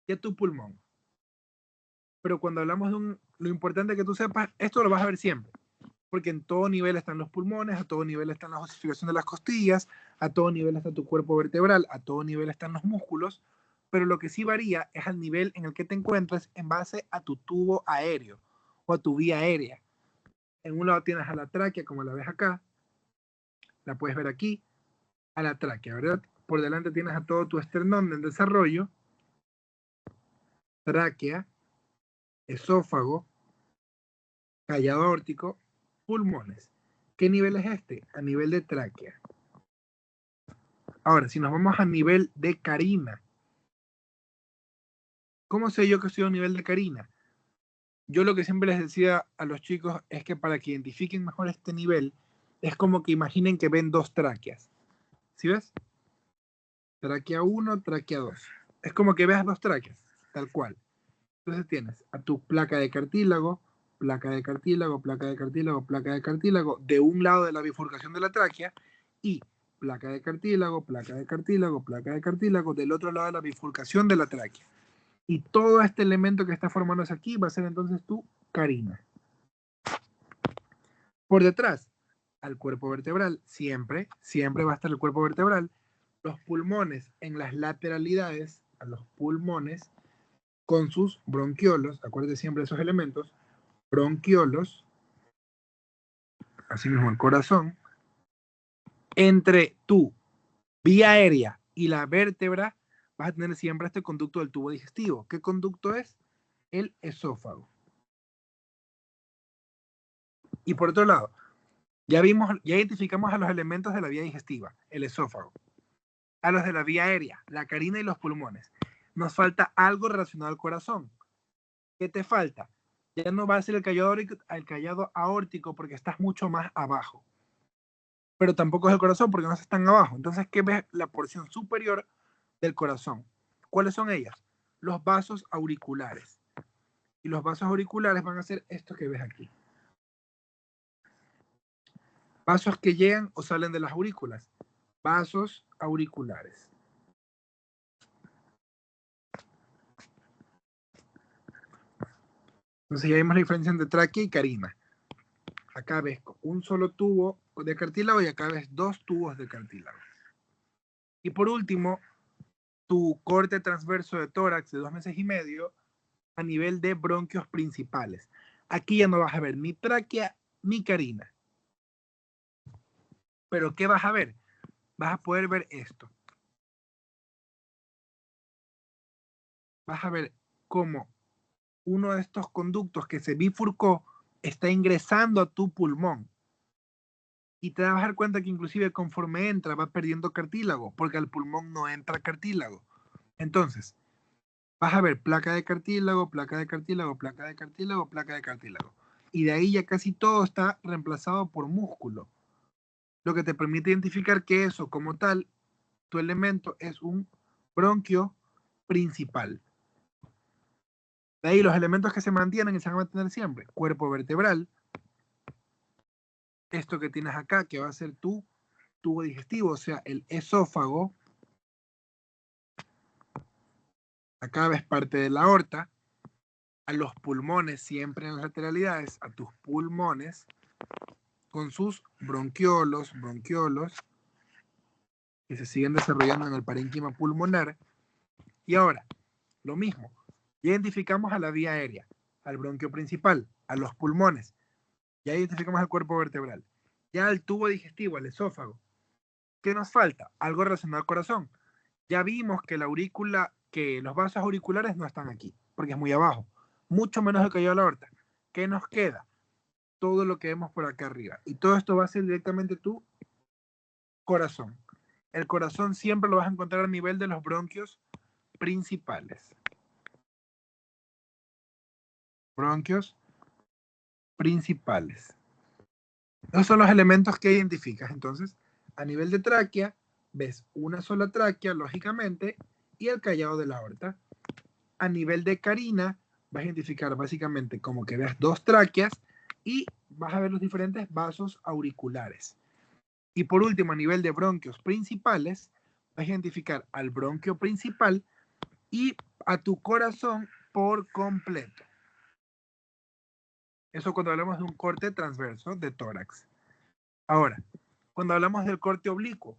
y a tu pulmón. Pero cuando hablamos de lo importante que tú sepas, esto lo vas a ver siempre, porque en todo nivel están los pulmones, a todo nivel están las osificaciones de las costillas, a todo nivel está tu cuerpo vertebral, a todo nivel están los músculos, pero lo que sí varía es al nivel en el que te encuentres en base a tu tubo aéreo o a tu vía aérea. En un lado tienes a la tráquea, como la ves acá, la puedes ver aquí, a la tráquea, ¿verdad? Por delante tienes a todo tu esternón en desarrollo, tráquea, esófago, callado aórtico, pulmones. ¿Qué nivel es este? A nivel de tráquea. Ahora, si nos vamos a nivel de carina, ¿cómo sé yo que estoy a un nivel de carina? Yo lo que siempre les decía a los chicos es que para que identifiquen mejor este nivel, Es como que imaginen que ven dos tráqueas. ¿Sí ves? Tráquea 1, tráquea 2. Es como que veas dos tráqueas, tal cual. Entonces tienes a tu placa de cartílago, placa de cartílago, placa de cartílago, placa de cartílago, de un lado de la bifurcación de la tráquea, y placa de cartílago, placa de cartílago, placa de cartílago, del otro lado de la bifurcación de la tráquea. Y todo este elemento que está formándose aquí va a ser entonces tu carina. Por detrás, al cuerpo vertebral, siempre va a estar el cuerpo vertebral. Los pulmones en las lateralidades, a los pulmones, con sus bronquiolos, acuérdense siempre de esos elementos, bronquiolos, así mismo el corazón, entre tu vía aérea y la vértebra vas a tener siempre este conducto del tubo digestivo. ¿Qué conducto es? El esófago. Y por otro lado, ya identificamos a los elementos de la vía digestiva, el esófago, a los de la vía aérea, la carina y los pulmones. Nos falta algo relacionado al corazón. ¿Qué te falta? Ya no va a ser el callado aórtico porque estás mucho más abajo. Pero tampoco es el corazón porque no estás tan abajo. Entonces, ¿qué ves? La porción superior del corazón. ¿Cuáles son ellas? Los vasos auriculares. Y los vasos auriculares van a ser estos que ves aquí. Vasos que llegan o salen de las aurículas. Vasos auriculares. Entonces ya vimos la diferencia entre tráquea y carina. Acá ves un solo tubo de cartílago y acá ves dos tubos de cartílago. Y por último, tu corte transverso de tórax de 2 meses y medio a nivel de bronquios principales. Aquí ya no vas a ver ni tráquea ni carina. Pero ¿qué vas a ver? Vas a poder ver esto. Vas a ver cómo uno de estos conductos que se bifurcó está ingresando a tu pulmón. Y te vas a dar cuenta que inclusive conforme entra va perdiendo cartílago, porque al pulmón no entra cartílago. Entonces, vas a ver placa de cartílago, placa de cartílago, placa de cartílago, placa de cartílago. Y de ahí ya casi todo está reemplazado por músculo. Lo que te permite identificar que eso como tal, tu elemento es un bronquio principal. De ahí los elementos que se mantienen y se van a mantener siempre. Cuerpo vertebral. Esto que tienes acá, que va a ser tu tubo digestivo, o sea, el esófago. Acá ves parte de la aorta. A los pulmones, siempre en las lateralidades, a tus pulmones, con sus bronquiolos, que se siguen desarrollando en el parénquima pulmonar. Y ahora, lo mismo. Ya identificamos a la vía aérea, al bronquio principal, a los pulmones. Ya identificamos al cuerpo vertebral. Ya al tubo digestivo, al esófago. ¿Qué nos falta? Algo relacionado al corazón. Ya vimos que la aurícula, que los vasos auriculares no están aquí, porque es muy abajo. Mucho menos el callado de la aorta. ¿Qué nos queda? Todo lo que vemos por acá arriba. Y todo esto va a ser directamente tu corazón. El corazón siempre lo vas a encontrar a nivel de los bronquios principales. Bronquios principales. Esos son los elementos que identificas. Entonces, a nivel de tráquea, ves una sola tráquea, lógicamente, y el callado de la aorta. A nivel de carina, vas a identificar básicamente como que veas dos tráqueas y vas a ver los diferentes vasos auriculares. Y por último, a nivel de bronquios principales, vas a identificar al bronquio principal y a tu corazón por completo. Eso cuando hablamos de un corte transverso de tórax. Ahora, cuando hablamos del corte oblicuo,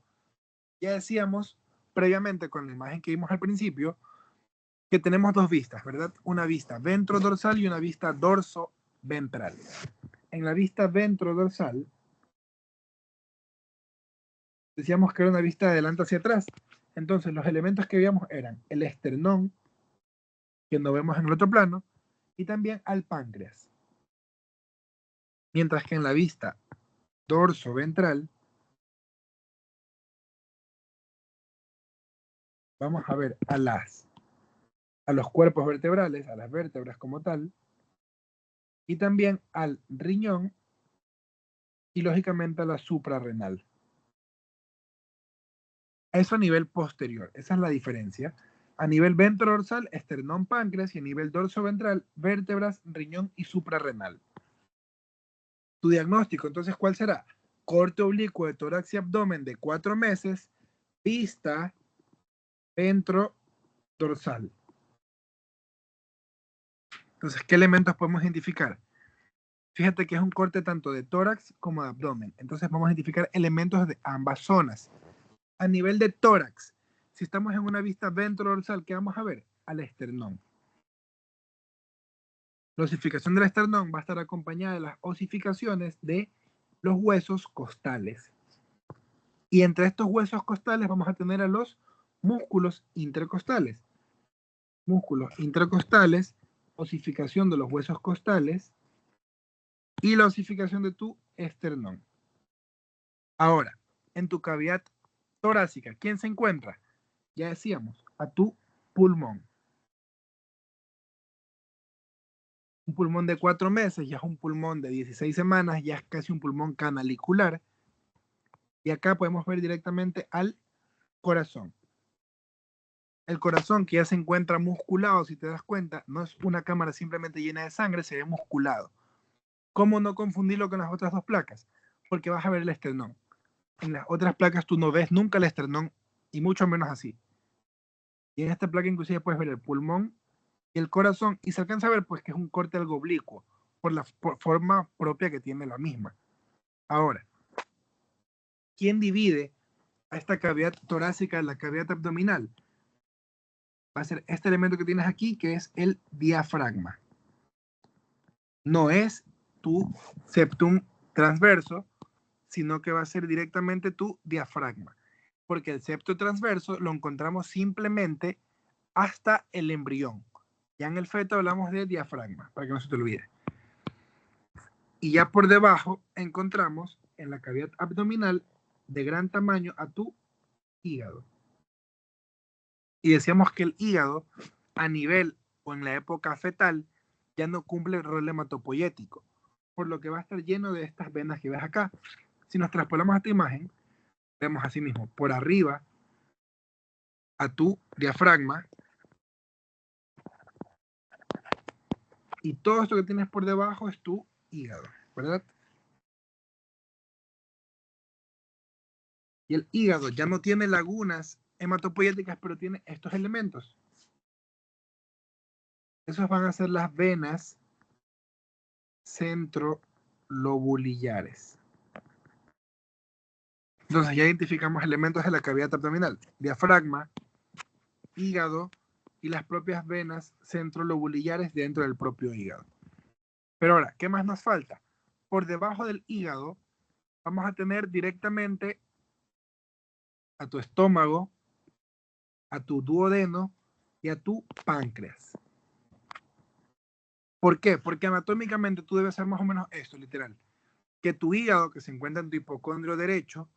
ya decíamos previamente con la imagen que vimos al principio que tenemos dos vistas, ¿verdad? Una vista ventrodorsal y una vista dorso-ventral. En la vista ventrodorsal decíamos que era una vista de adelante hacia atrás. Entonces los elementos que veíamos eran el esternón, que no vemos en el otro plano, y también al páncreas. Mientras que en la vista dorso-ventral vamos a ver a los cuerpos vertebrales, a las vértebras como tal, y también al riñón y lógicamente a la suprarrenal. Eso a nivel posterior, esa es la diferencia. A nivel ventrodorsal, esternón, páncreas, y a nivel dorsoventral, vértebras, riñón y suprarrenal. Tu diagnóstico, entonces, ¿cuál será? Corte oblicuo de tórax y abdomen de 4 meses, vista ventrodorsal. Entonces, ¿qué elementos podemos identificar? Fíjate que es un corte tanto de tórax como de abdomen. Entonces vamos a identificar elementos de ambas zonas. A nivel de tórax, si estamos en una vista ventrodorsal, ¿qué vamos a ver? Al esternón. La osificación del esternón va a estar acompañada de las osificaciones de los huesos costales. Y entre estos huesos costales vamos a tener a los músculos intercostales. Músculos intercostales, osificación de los huesos costales y la osificación de tu esternón. Ahora, en tu cavidad torácica, ¿quién se encuentra? Ya decíamos, a tu pulmón. Un pulmón de 4 meses ya es un pulmón de 16 semanas, ya es casi un pulmón canalicular. Y acá podemos ver directamente al corazón. El corazón que ya se encuentra musculado, si te das cuenta, no es una cámara simplemente llena de sangre, se ve musculado. ¿Cómo no confundirlo con las otras dos placas? Porque vas a ver el esternón. En las otras placas tú no ves nunca el esternón y mucho menos así. Y en esta placa inclusive puedes ver el pulmón y el corazón y se alcanza a ver pues que es un corte algo oblicuo por la forma propia que tiene la misma. Ahora, ¿quién divide a esta cavidad torácica de la cavidad abdominal? Va a ser este elemento que tienes aquí, que es el diafragma. No es tu septum transverso, sino que va a ser directamente tu diafragma. Porque el septo transverso lo encontramos simplemente hasta el embrión. Ya en el feto hablamos de diafragma, para que no se te olvide. Y ya por debajo encontramos en la cavidad abdominal de gran tamaño a tu hígado. Y decíamos que el hígado, a nivel o en la época fetal, ya no cumple el rol hematopoyético, por lo que va a estar lleno de estas venas que ves acá. Si nos traspolamos a esta imagen, vemos así mismo, por arriba a tu diafragma, y todo esto que tienes por debajo es tu hígado, ¿verdad? Y el hígado ya no tiene lagunas hematopoyéticas, pero tiene estos elementos. Esos van a ser las venas centrolobulillares. Entonces ya identificamos elementos de la cavidad abdominal: diafragma, hígado y las propias venas centrolobulillares dentro del propio hígado. Pero ahora, ¿qué más nos falta? Por debajo del hígado vamos a tener directamente a tu estómago, a tu duodeno y a tu páncreas. ¿Por qué? Porque anatómicamente tú debes hacer más o menos esto, literal. Que tu hígado, que se encuentra en tu hipocondrio derecho,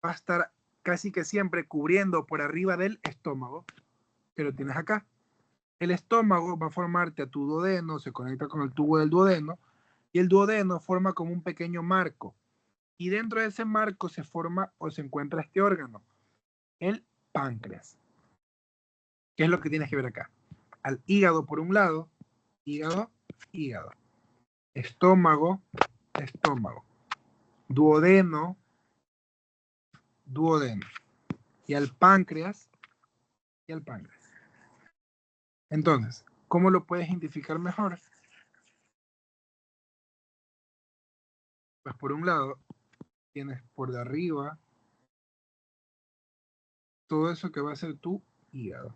va a estar casi que siempre cubriendo por arriba del estómago, que lo tienes acá. El estómago va a formarte a tu duodeno, se conecta con el tubo del duodeno, y el duodeno forma como un pequeño marco. Y dentro de ese marco se forma o se encuentra este órgano, el páncreas. ¿Qué es lo que tienes que ver acá? Al hígado por un lado, hígado, hígado. Estómago, estómago. Duodeno, duodeno. Y al páncreas, y al páncreas. Entonces, ¿cómo lo puedes identificar mejor? Pues por un lado, tienes por de arriba todo eso que va a ser tu hígado,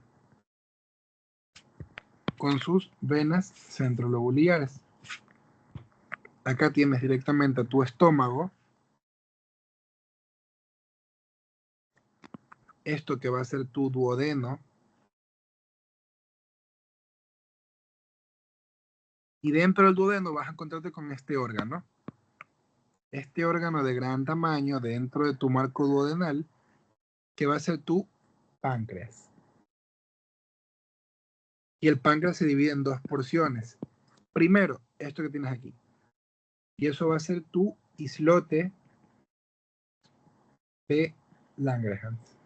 con sus venas centrolobuliares. Acá tienes directamente a tu estómago, esto que va a ser tu duodeno, y dentro del duodeno vas a encontrarte con este órgano de gran tamaño dentro de tu marco duodenal, que va a ser tu páncreas. Y el páncreas se divide en dos porciones. Primero, esto que tienes aquí. Y eso va a ser tu islote de Langerhans.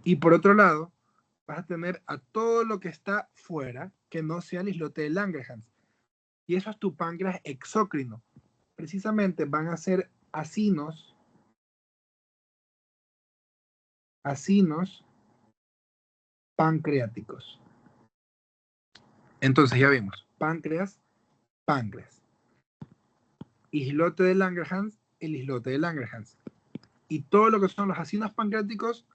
Y por otro lado, vas a tener a todo lo que está fuera que no sea el islote de Langerhans. Y eso es tu páncreas exócrino. Precisamente van a ser acinos pancreáticos. Entonces ya vimos, páncreas, islote de Langerhans, el islote de Langerhans. Y todo lo que son los acinos pancreáticos.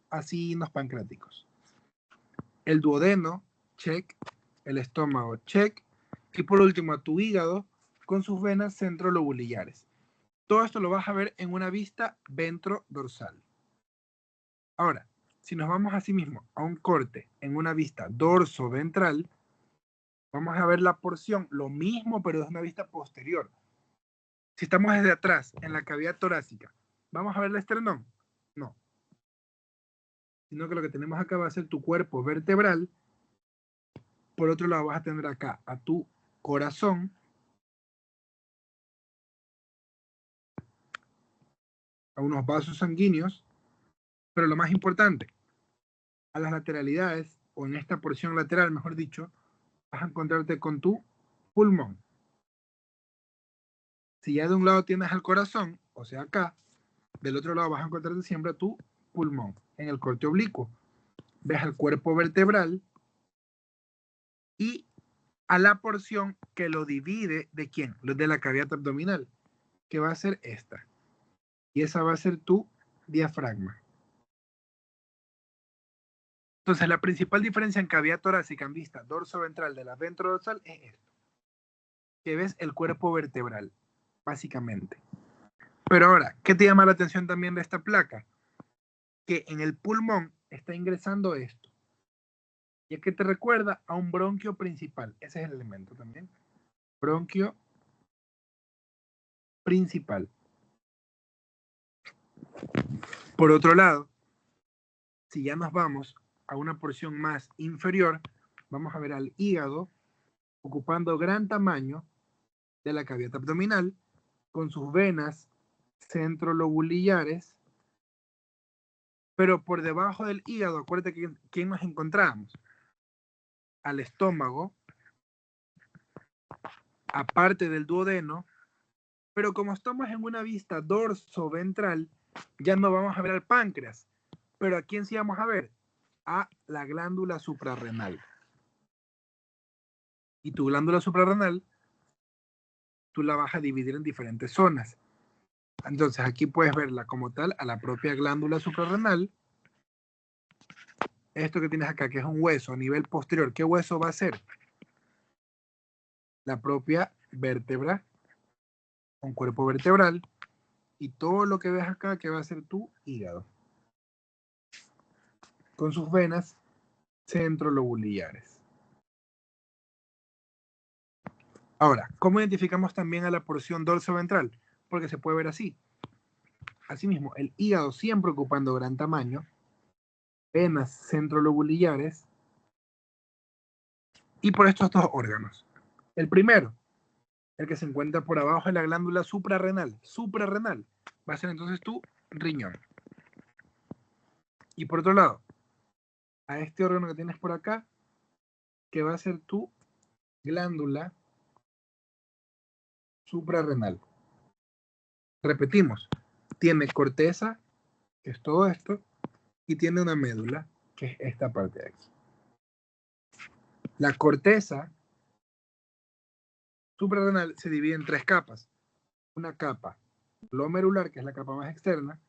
El duodeno, check. El estómago, check. Y por último, a tu hígado con sus venas centrolobulillares. Todo esto lo vas a ver en una vista ventrodorsal. Ahora, si nos vamos así mismo a un corte en una vista dorso-ventral, vamos a ver la porción, lo mismo, pero es una vista posterior. Si estamos desde atrás, en la cavidad torácica, ¿vamos a ver el esternón? No. Sino que lo que tenemos acá va a ser tu cuerpo vertebral. Por otro lado, vas a tener acá a tu corazón, a unos vasos sanguíneos, pero lo más importante, a las lateralidades, o en esta porción lateral, mejor dicho, vas a encontrarte con tu pulmón. Si ya de un lado tienes al corazón, o sea acá, del otro lado vas a encontrarte siempre a tu pulmón. En el corte oblicuo ves al cuerpo vertebral y a la porción que lo divide, ¿de quién? De la cavidad abdominal, que va a ser esta. Y esa va a ser tu diafragma. Entonces, la principal diferencia en cavidad torácica en vista dorso-ventral de la ventrodorsal es esto, que ves el cuerpo vertebral, básicamente. Pero ahora, ¿qué te llama la atención también de esta placa? Que en el pulmón está ingresando esto. Y es que te recuerda a un bronquio principal. Ese es el elemento también. Bronquio principal. Por otro lado, si ya nos vamos a una porción más inferior, vamos a ver al hígado ocupando gran tamaño de la cavidad abdominal con sus venas centrolobulillares, pero por debajo del hígado, acuérdate que ¿quién nos encontramos? Al estómago, aparte del duodeno, pero como estamos en una vista dorso-ventral, ya no vamos a ver al páncreas. Pero ¿a quién sí vamos a ver? A la glándula suprarrenal. Y tu glándula suprarrenal, tú la vas a dividir en diferentes zonas. Entonces aquí puedes verla como tal, a la propia glándula suprarrenal. Esto que tienes acá, que es un hueso a nivel posterior, ¿qué hueso va a ser? La propia vértebra, un cuerpo vertebral. Y todo lo que ves acá, que va a ser tu hígado, con sus venas centrolobulillares. Ahora, ¿cómo identificamos también a la porción dorso-ventral? Porque se puede ver así. Asimismo, el hígado siempre ocupando gran tamaño, venas centrolobulillares, y por estos dos órganos. El primero, el que se encuentra por abajo de la glándula suprarrenal, va a ser entonces tu riñón. Y por otro lado, a este órgano que tienes por acá, que va a ser tu glándula suprarrenal. Repetimos, tiene corteza, que es todo esto, y tiene una médula, que es esta parte de aquí. La corteza suprarrenal se divide en tres capas. Una capa glomerular, que es la capa más externa.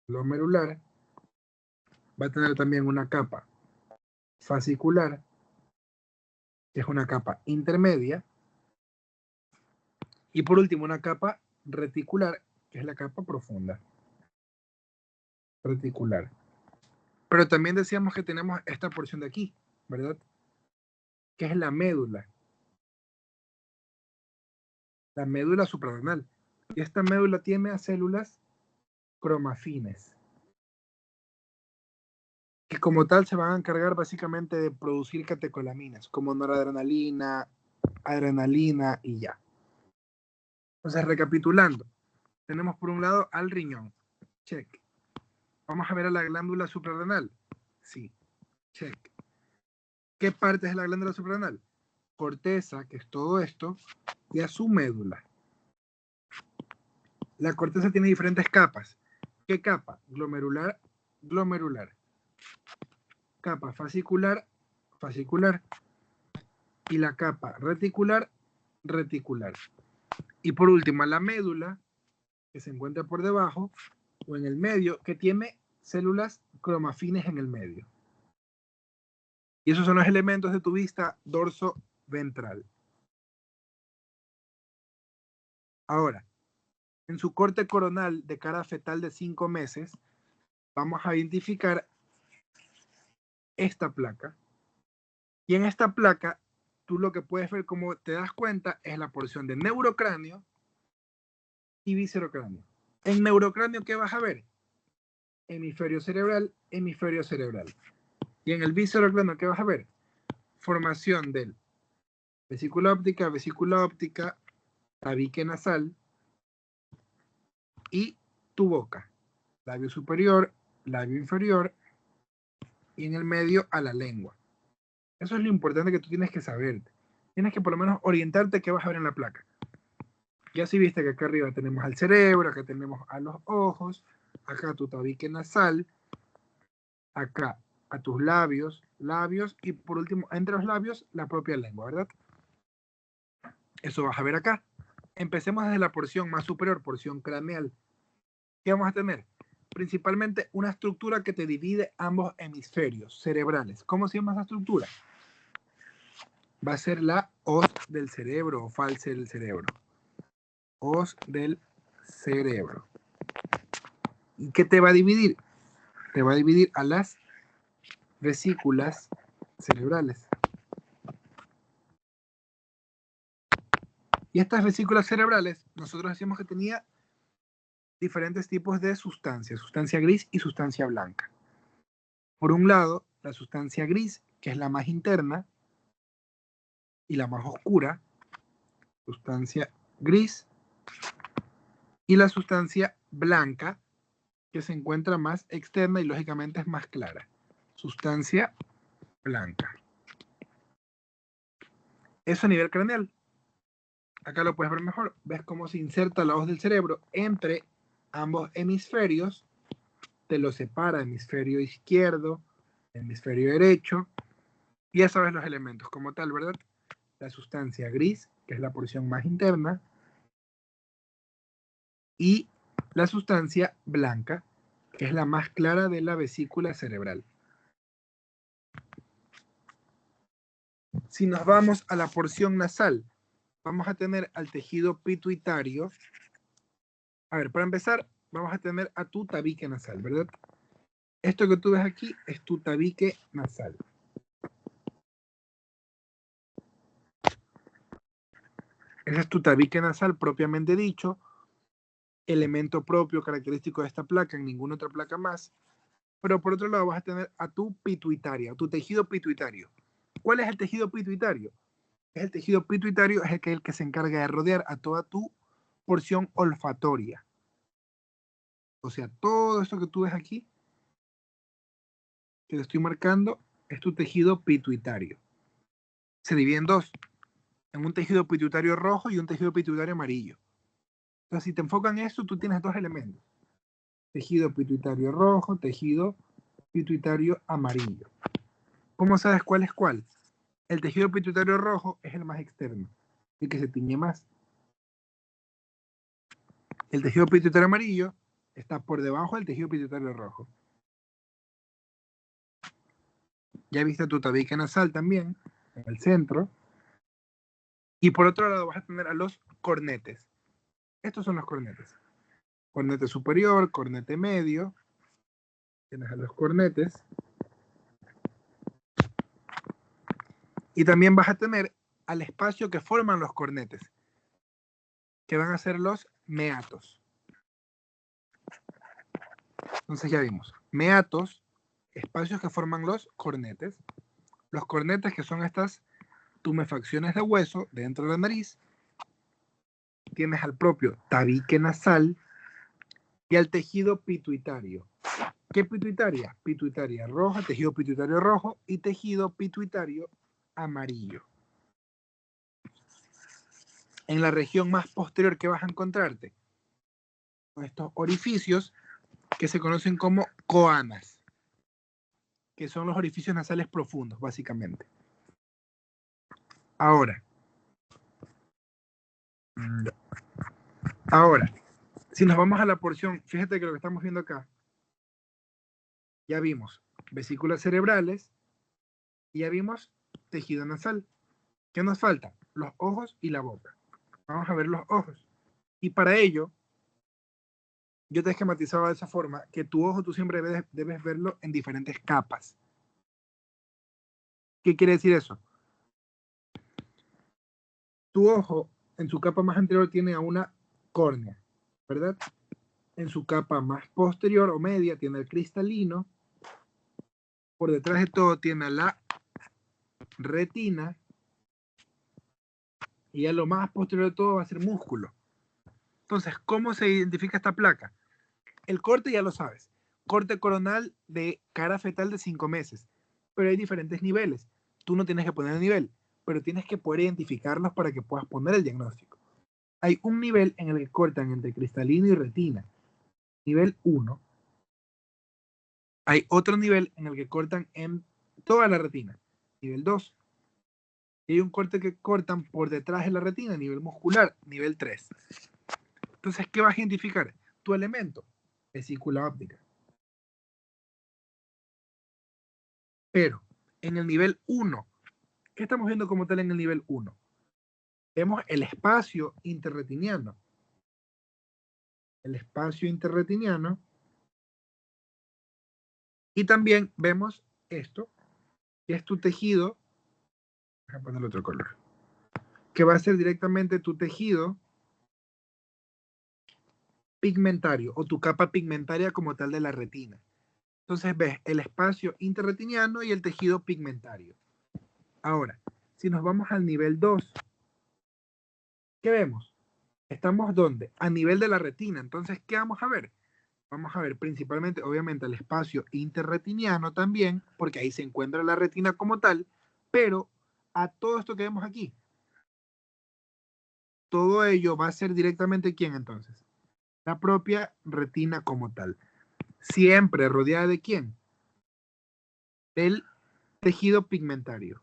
Glomerular. Va a tener también una capa fascicular, que es una capa intermedia. Y por último, una capa reticular, que es la capa profunda. Reticular. Pero también decíamos que tenemos esta porción de aquí, ¿verdad? Que es la médula. La médula suprarrenal. Y esta médula tiene a células cromafines, que como tal se van a encargar básicamente de producir catecolaminas, como noradrenalina, adrenalina y ya. Entonces, recapitulando, tenemos por un lado al riñón, check. Vamos a ver a la glándula suprarrenal, sí, check. ¿Qué parte es la glándula suprarrenal? Corteza, que es todo esto, y a su médula. La corteza tiene diferentes capas. ¿Qué capa? Glomerular, glomerular. Capa fascicular, fascicular. Y la capa reticular, reticular. Y por último, la médula, que se encuentra por debajo o en el medio, que tiene células cromafines en el medio. Y esos son los elementos de tu vista dorso ventral. Ahora, en su corte coronal de cara fetal de 5 meses, vamos a identificar esta placa. Y en esta placa, tú lo que puedes ver, como te das cuenta, es la porción de neurocráneo y viscerocráneo. En neurocráneo, ¿qué vas a ver? Hemisferio cerebral, hemisferio cerebral. Y en el viscerocráneo, ¿qué vas a ver? Formación del vesícula óptica, tabique nasal y tu boca. Labio superior, labio inferior y en el medio a la lengua. Eso es lo importante que tú tienes que saber. Tienes que por lo menos orientarte qué vas a ver en la placa. Ya si viste que acá arriba tenemos al cerebro, acá tenemos a los ojos, acá tu tabique nasal, acá a tus labios, y por último, entre los labios, la propia lengua, ¿verdad? Eso vas a ver acá. Empecemos desde la porción más superior, porción craneal. ¿Qué vamos a tener? Principalmente una estructura que te divide ambos hemisferios cerebrales. ¿Cómo se llama esa estructura? Va a ser la hoz del cerebro o false del cerebro. Hoz del cerebro. ¿Y qué te va a dividir? Te va a dividir a las vesículas cerebrales. Y estas vesículas cerebrales, nosotros decíamos que tenía diferentes tipos de sustancias, sustancia gris y sustancia blanca. Por un lado, la sustancia gris, que es la más interna y la más oscura, sustancia gris, y la sustancia blanca, que se encuentra más externa y lógicamente es más clara. Sustancia blanca. Eso a nivel craneal. Acá lo puedes ver mejor. ¿Ves cómo se inserta la hoz del cerebro entre ambos hemisferios? Te lo separa hemisferio izquierdo, hemisferio derecho. Y ya sabes los elementos como tal, ¿verdad? La sustancia gris, que es la porción más interna, y la sustancia blanca, que es la más clara de la vesícula cerebral. Si nos vamos a la porción nasal, vamos a tener al tejido pituitario. A ver, para empezar, vamos a tener a tu tabique nasal, ¿verdad? Esto que tú ves aquí es tu tabique nasal. Ese es tu tabique nasal propiamente dicho, elemento propio, característico de esta placa, en ninguna otra placa más. Pero por otro lado vas a tener a tu pituitaria, tu tejido pituitario. ¿Cuál es el tejido pituitario? El tejido pituitario es el que se encarga de rodear a toda tu porción olfatoria. O sea, todo esto que tú ves aquí, que te estoy marcando, es tu tejido pituitario. Se divide en dos, en un tejido pituitario rojo y un tejido pituitario amarillo. Entonces, si te enfocan en esto, tú tienes dos elementos. Tejido pituitario rojo, tejido pituitario amarillo. ¿Cómo sabes cuál es cuál? El tejido pituitario rojo es el más externo, el que se tiñe más. El tejido pituitario amarillo está por debajo del tejido pituitario rojo. Ya viste tu tabique nasal también, en el centro. Y por otro lado vas a tener a los cornetes. Estos son los cornetes. Cornete superior, cornete medio. Tienes a los cornetes. Y también vas a tener al espacio que forman los cornetes, que van a ser los meatos. Entonces ya vimos. Meatos, espacios que forman los cornetes. Los cornetes, que son estas tumefacciones de hueso dentro de la nariz, tienes al propio tabique nasal y al tejido pituitario. ¿Qué pituitaria? Pituitaria roja, tejido pituitario rojo y tejido pituitario amarillo. En la región más posterior que vas a encontrarte, estos orificios que se conocen como coanas, que son los orificios nasales profundos, básicamente. Ahora, si nos vamos a la porción, fíjate que lo que estamos viendo acá, ya vimos vesículas cerebrales y ya vimos tejido nasal. ¿Qué nos falta? Los ojos y la boca. Vamos a ver los ojos. Y para ello, yo te he esquematizado de esa forma que tu ojo tú siempre debes verlo en diferentes capas. ¿Qué quiere decir eso? Tu ojo en su capa más anterior tiene a una córnea, ¿verdad? En su capa más posterior o media tiene el cristalino. Por detrás de todo tiene la retina. Y ya lo más posterior de todo va a ser músculo. Entonces, ¿cómo se identifica esta placa? El corte ya lo sabes. Corte coronal de cara fetal de 5 meses. Pero hay diferentes niveles. Tú no tienes que poner el nivel, pero tienes que poder identificarlos para que puedas poner el diagnóstico. Hay un nivel en el que cortan entre cristalino y retina. Nivel 1. Hay otro nivel en el que cortan en toda la retina. Nivel 2. Y hay un corte que cortan por detrás de la retina, nivel muscular, nivel 3. Entonces, ¿qué vas a identificar? Tu elemento, vesícula óptica. Pero en el nivel 1, ¿qué estamos viendo como tal en el nivel 1? Vemos el espacio interretiniano. El espacio interretiniano. Y también vemos esto, que es tu tejido. Voy a ponerle otro color. Que va a ser directamente tu tejido pigmentario o tu capa pigmentaria como tal de la retina. Entonces ves el espacio interretiniano y el tejido pigmentario. Ahora, si nos vamos al nivel 2, ¿qué vemos? Estamos ¿dónde? A nivel de la retina. Entonces, ¿qué vamos a ver? Vamos a ver principalmente, obviamente, el espacio interretiniano también, porque ahí se encuentra la retina como tal, pero a todo esto que vemos aquí, todo ello va a ser directamente ¿quién entonces? La propia retina como tal. Siempre rodeada de ¿quién? Del tejido pigmentario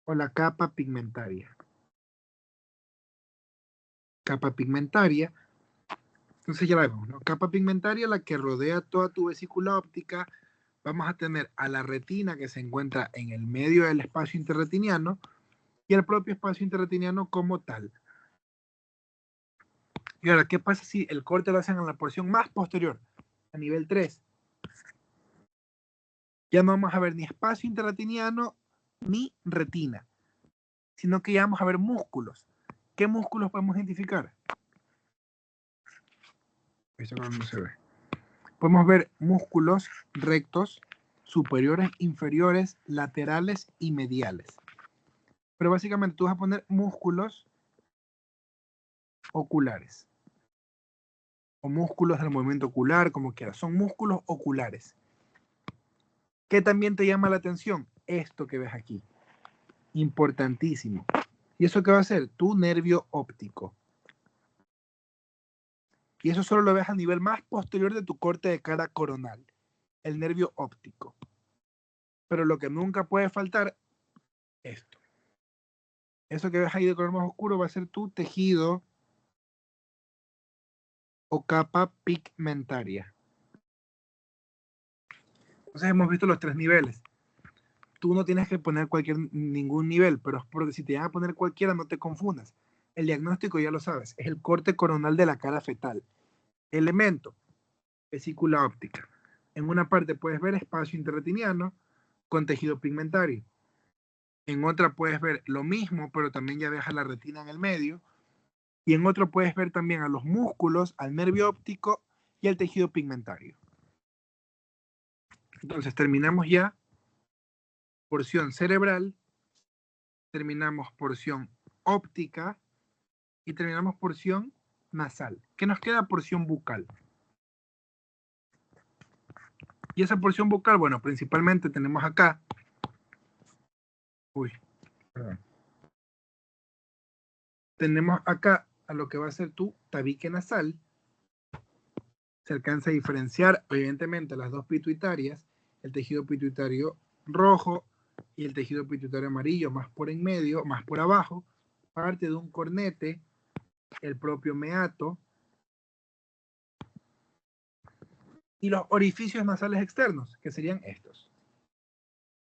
o la capa pigmentaria. Capa pigmentaria. Entonces ya la vemos, ¿no? Capa pigmentaria, la que rodea toda tu vesícula óptica. Vamos a tener a la retina que se encuentra en el medio del espacio interretiniano y el propio espacio interretiniano como tal. Y ahora, ¿qué pasa si el corte lo hacen en la porción más posterior, a nivel 3? Ya no vamos a ver ni espacio interretiniano ni retina, sino que ya vamos a ver músculos. ¿Qué músculos podemos identificar? Eso no se ve. Podemos ver músculos rectos, superiores, inferiores, laterales y mediales. Pero básicamente tú vas a poner músculos oculares o músculos del movimiento ocular, como quieras. Son músculos oculares. ¿Qué también te llama la atención? Esto que ves aquí. Importantísimo. ¿Y eso qué va a ser? Tu nervio óptico. Y eso solo lo ves a nivel más posterior de tu corte de cara coronal, el nervio óptico. Pero lo que nunca puede faltar, esto. Eso que ves ahí de color más oscuro va a ser tu tejido o capa pigmentaria. Entonces hemos visto los 3 niveles. Tú no tienes que poner ningún nivel, pero es porque si te van a poner cualquiera, no te confundas. El diagnóstico ya lo sabes, es el corte coronal de la cara fetal. Elemento, vesícula óptica. En una parte puedes ver espacio interretiniano con tejido pigmentario. En otra puedes ver lo mismo, pero también ya deja la retina en el medio. Y en otro puedes ver también a los músculos, al nervio óptico y al tejido pigmentario. Entonces terminamos ya porción cerebral terminamos porción óptica y terminamos porción nasal. ¿Qué nos queda? Porción bucal. Y esa porción bucal, bueno, principalmente tenemos acá. Perdón. Tenemos acá a lo que va a ser tu tabique nasal. Se alcanza a diferenciar, evidentemente, las dos pituitarias, el tejido pituitario rojo y el tejido pituitario amarillo, más por en medio, más por abajo, parte de un cornete, el propio meato, y los orificios nasales externos, que serían estos,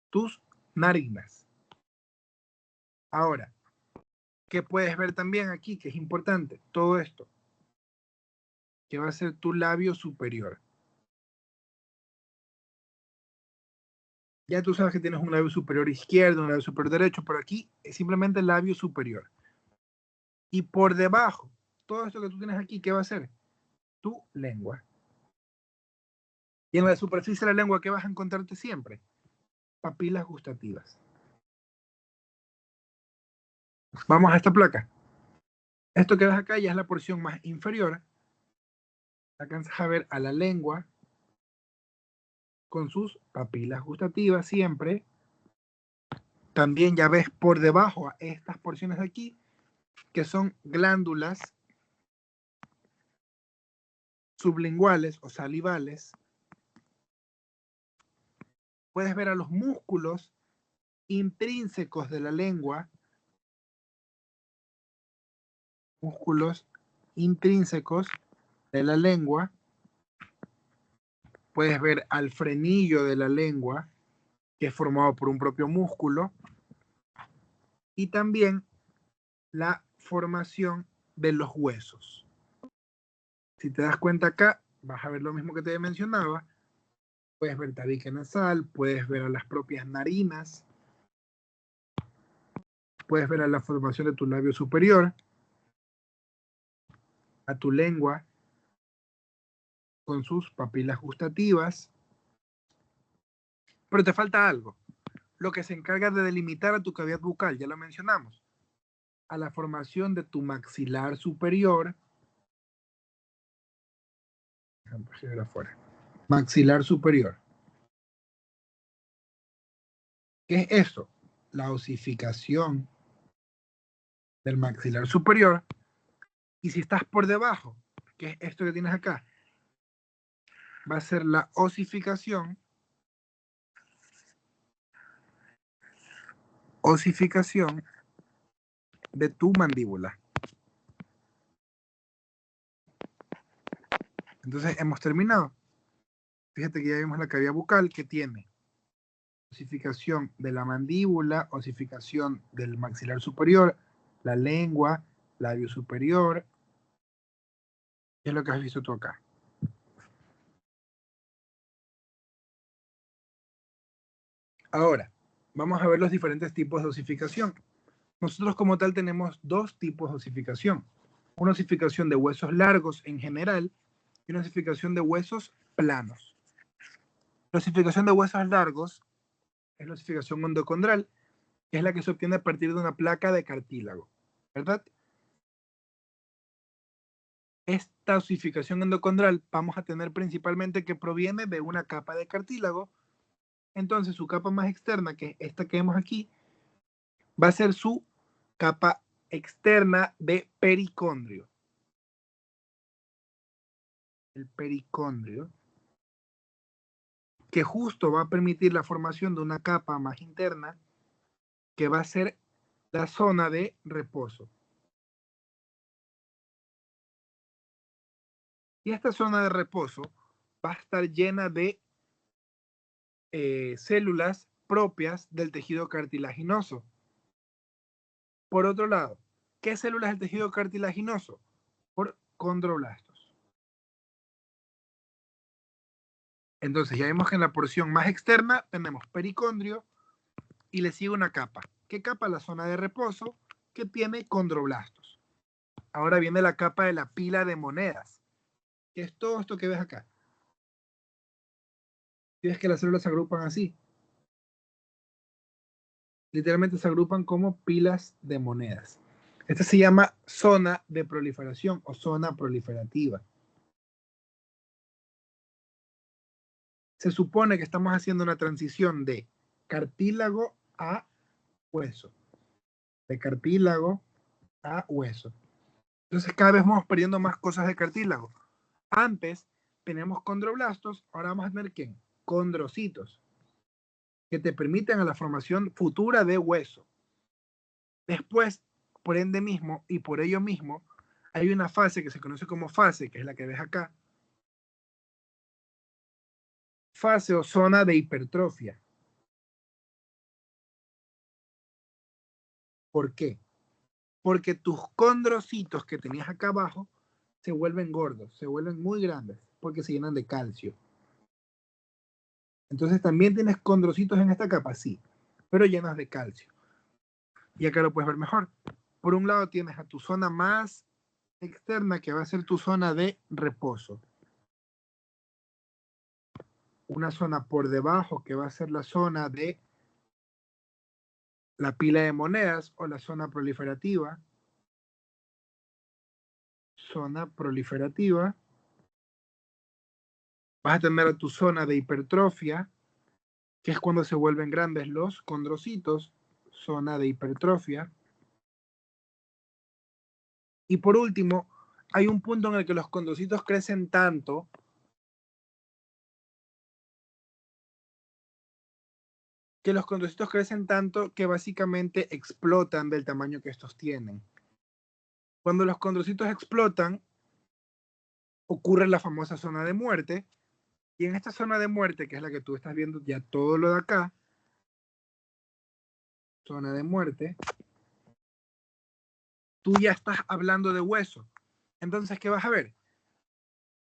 tus narinas. Ahora, ¿qué puedes ver también aquí? Que es importante, todo esto, que va a ser tu labio superior. Ya tú sabes que tienes un labio superior izquierdo, un labio superior derecho, pero aquí es simplemente el labio superior. Y por debajo, todo esto que tú tienes aquí, ¿qué va a ser? Tu lengua. Y en la superficie de la lengua, ¿qué vas a encontrarte siempre? Papilas gustativas. Vamos a esta placa. Esto que ves acá ya es la porción más inferior. Alcanzas a ver a la lengua con sus papilas gustativas siempre. También ya ves por debajo a estas porciones de aquí, que son glándulas sublinguales o salivales. Puedes ver a los músculos intrínsecos de la lengua, músculos intrínsecos de la lengua. Puedes ver al frenillo de la lengua, que es formado por un propio músculo, y también la formación de los huesos. Si te das cuenta acá, vas a ver lo mismo que te mencionaba. Puedes ver tabique nasal, puedes ver a las propias narinas, puedes ver a la formación de tu labio superior, a tu lengua con sus papilas gustativas. Pero te falta algo, lo que se encarga de delimitar a tu cavidad bucal, ya lo mencionamos, a la formación de tu maxilar superior. Maxilar superior. ¿Qué es eso? La osificación del maxilar superior. Y si estás por debajo, que es esto que tienes acá, va a ser la osificación de tu mandíbula. Entonces hemos terminado. Fíjate que ya vimos la cavidad bucal que tiene osificación de la mandíbula, osificación del maxilar superior, la lengua, labio superior. Es lo que has visto tú acá. Ahora, vamos a ver los diferentes tipos de osificación. Nosotros como tal tenemos dos tipos de osificación. Una osificación de huesos largos en general y una osificación de huesos planos. La osificación de huesos largos es la osificación endocondral, que es la que se obtiene a partir de una placa de cartílago, ¿verdad? Esta osificación endocondral vamos a tener principalmente que proviene de una capa de cartílago. Entonces su capa más externa, que es esta que vemos aquí, va a ser su capa externa de pericondrio. El pericondrio, que justo va a permitir la formación de una capa más interna, que va a ser la zona de reposo. Y esta zona de reposo va a estar llena de células propias del tejido cartilaginoso. Por otro lado, ¿qué células del tejido cartilaginoso? Por condroblastos. Entonces ya vimos que en la porción más externa tenemos pericondrio y le sigue una capa. ¿Qué capa? La zona de reposo que tiene condroblastos. Ahora viene la capa de la pila de monedas, que es todo esto que ves acá. ¿Ves que las células se agrupan así? literalmente se agrupan como pilas de monedas. Esta se llama zona de proliferación o zona proliferativa. Se supone que estamos haciendo una transición de cartílago a hueso. De cartílago a hueso. Entonces cada vez vamos perdiendo más cosas de cartílago. Antes teníamos condroblastos, ahora vamos a tener ¿quién? Condrocitos, que te permiten a la formación futura de hueso. Después, por ende mismo y por ello mismo, hay una fase que se conoce como fase, que es la que ves acá. Fase o zona de hipertrofia. ¿Por qué? Porque tus condrocitos que tenías acá abajo se vuelven gordos, se vuelven muy grandes, porque se llenan de calcio. Entonces también tienes condrocitos en esta capa, sí, pero llenas de calcio. Y acá lo puedes ver mejor. Por un lado tienes a tu zona más externa, que va a ser tu zona de reposo. Una zona por debajo, que va a ser la zona de la pila de monedas o la zona proliferativa. Zona proliferativa. Vas a tener a tu zona de hipertrofia, que es cuando se vuelven grandes los condrocitos, zona de hipertrofia. Y por último, hay un punto en el que los condrocitos crecen tanto que básicamente explotan del tamaño que estos tienen. Cuando los condrocitos explotan, ocurre la famosa zona de muerte, y en esta zona de muerte, que es la que tú estás viendo ya todo lo de acá, zona de muerte, tú ya estás hablando de hueso. Entonces, ¿qué vas a ver?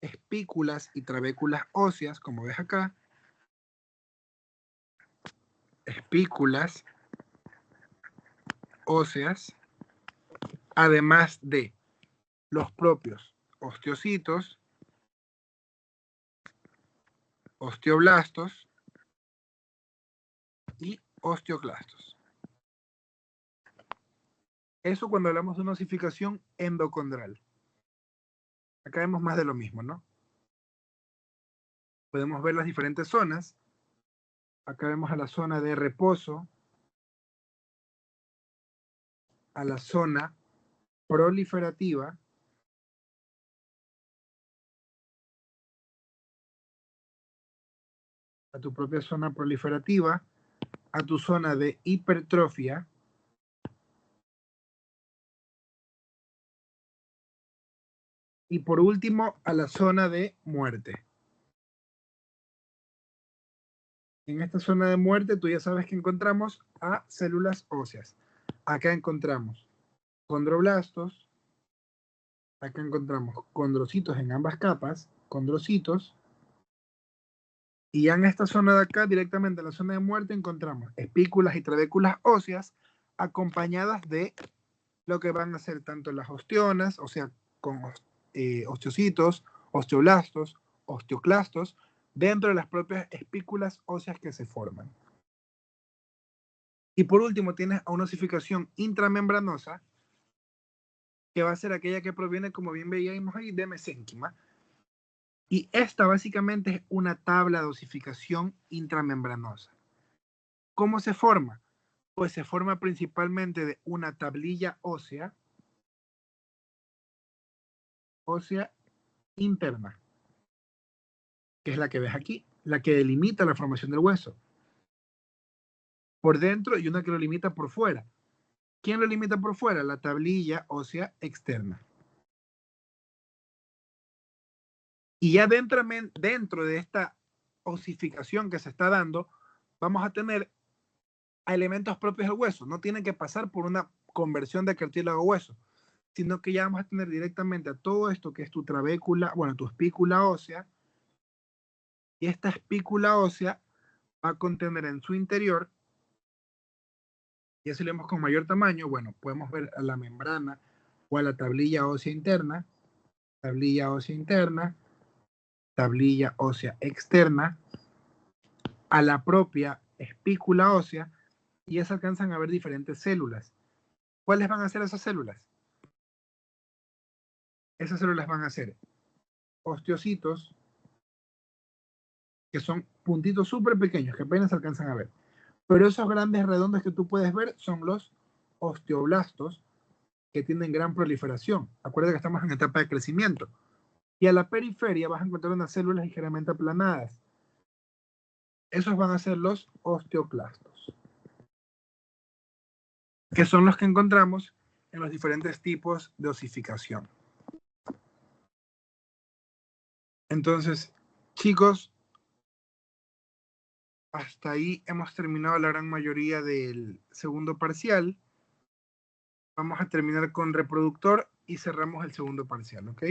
Espículas y trabéculas óseas, como ves acá. Espículas óseas, además de los propios osteocitos, osteoblastos y osteoclastos. Eso cuando hablamos de una osificación endocondral. Acá vemos más de lo mismo, ¿no? Podemos ver las diferentes zonas. Acá vemos a la zona de reposo, a la zona proliferativa, a tu propia zona proliferativa, a tu zona de hipertrofia, y por último a la zona de muerte. En esta zona de muerte tú ya sabes que encontramos a células óseas. Acá encontramos condroblastos, acá encontramos condrocitos en ambas capas, condrocitos, y ya en esta zona de acá, directamente en la zona de muerte, encontramos espículas y trabéculas óseas acompañadas de lo que van a ser tanto las ostionas, o sea, con osteocitos, osteoblastos, osteoclastos, dentro de las propias espículas óseas que se forman. Y por último, tienes a una osificación intramembranosa, que va a ser aquella que proviene, como bien veíamos ahí, de mesénquima. Y esta básicamente es una tabla de osificación intramembranosa. ¿Cómo se forma? Pues se forma principalmente de una tablilla ósea interna, que es la que ves aquí, la que delimita la formación del hueso. Por dentro y una que lo limita por fuera. ¿Quién lo limita por fuera? La tablilla ósea externa. Y ya dentro de esta osificación que se está dando, vamos a tener a elementos propios del hueso. No tienen que pasar por una conversión de cartílago a hueso, sino que ya vamos a tener directamente a todo esto que es tu trabécula, bueno, tu espícula ósea, y esta espícula ósea va a contener en su interior, y así lo vemos con mayor tamaño, bueno, podemos ver a la membrana o a la tablilla ósea interna, tablilla ósea interna, tablilla ósea externa, a la propia espícula ósea, y ya se alcanzan a ver diferentes células. ¿Cuáles van a ser esas células? Esas células van a ser osteocitos, que son puntitos súper pequeños, que apenas se alcanzan a ver. Pero esos grandes redondos que tú puedes ver son los osteoblastos, que tienen gran proliferación. Acuérdate que estamos en etapa de crecimiento. Y a la periferia vas a encontrar unas células ligeramente aplanadas. Esos van a ser los osteoclastos, que son los que encontramos en los diferentes tipos de osificación. Entonces, chicos, hasta ahí hemos terminado la gran mayoría del segundo parcial. Vamos a terminar con reproductor y cerramos el segundo parcial, ¿ok?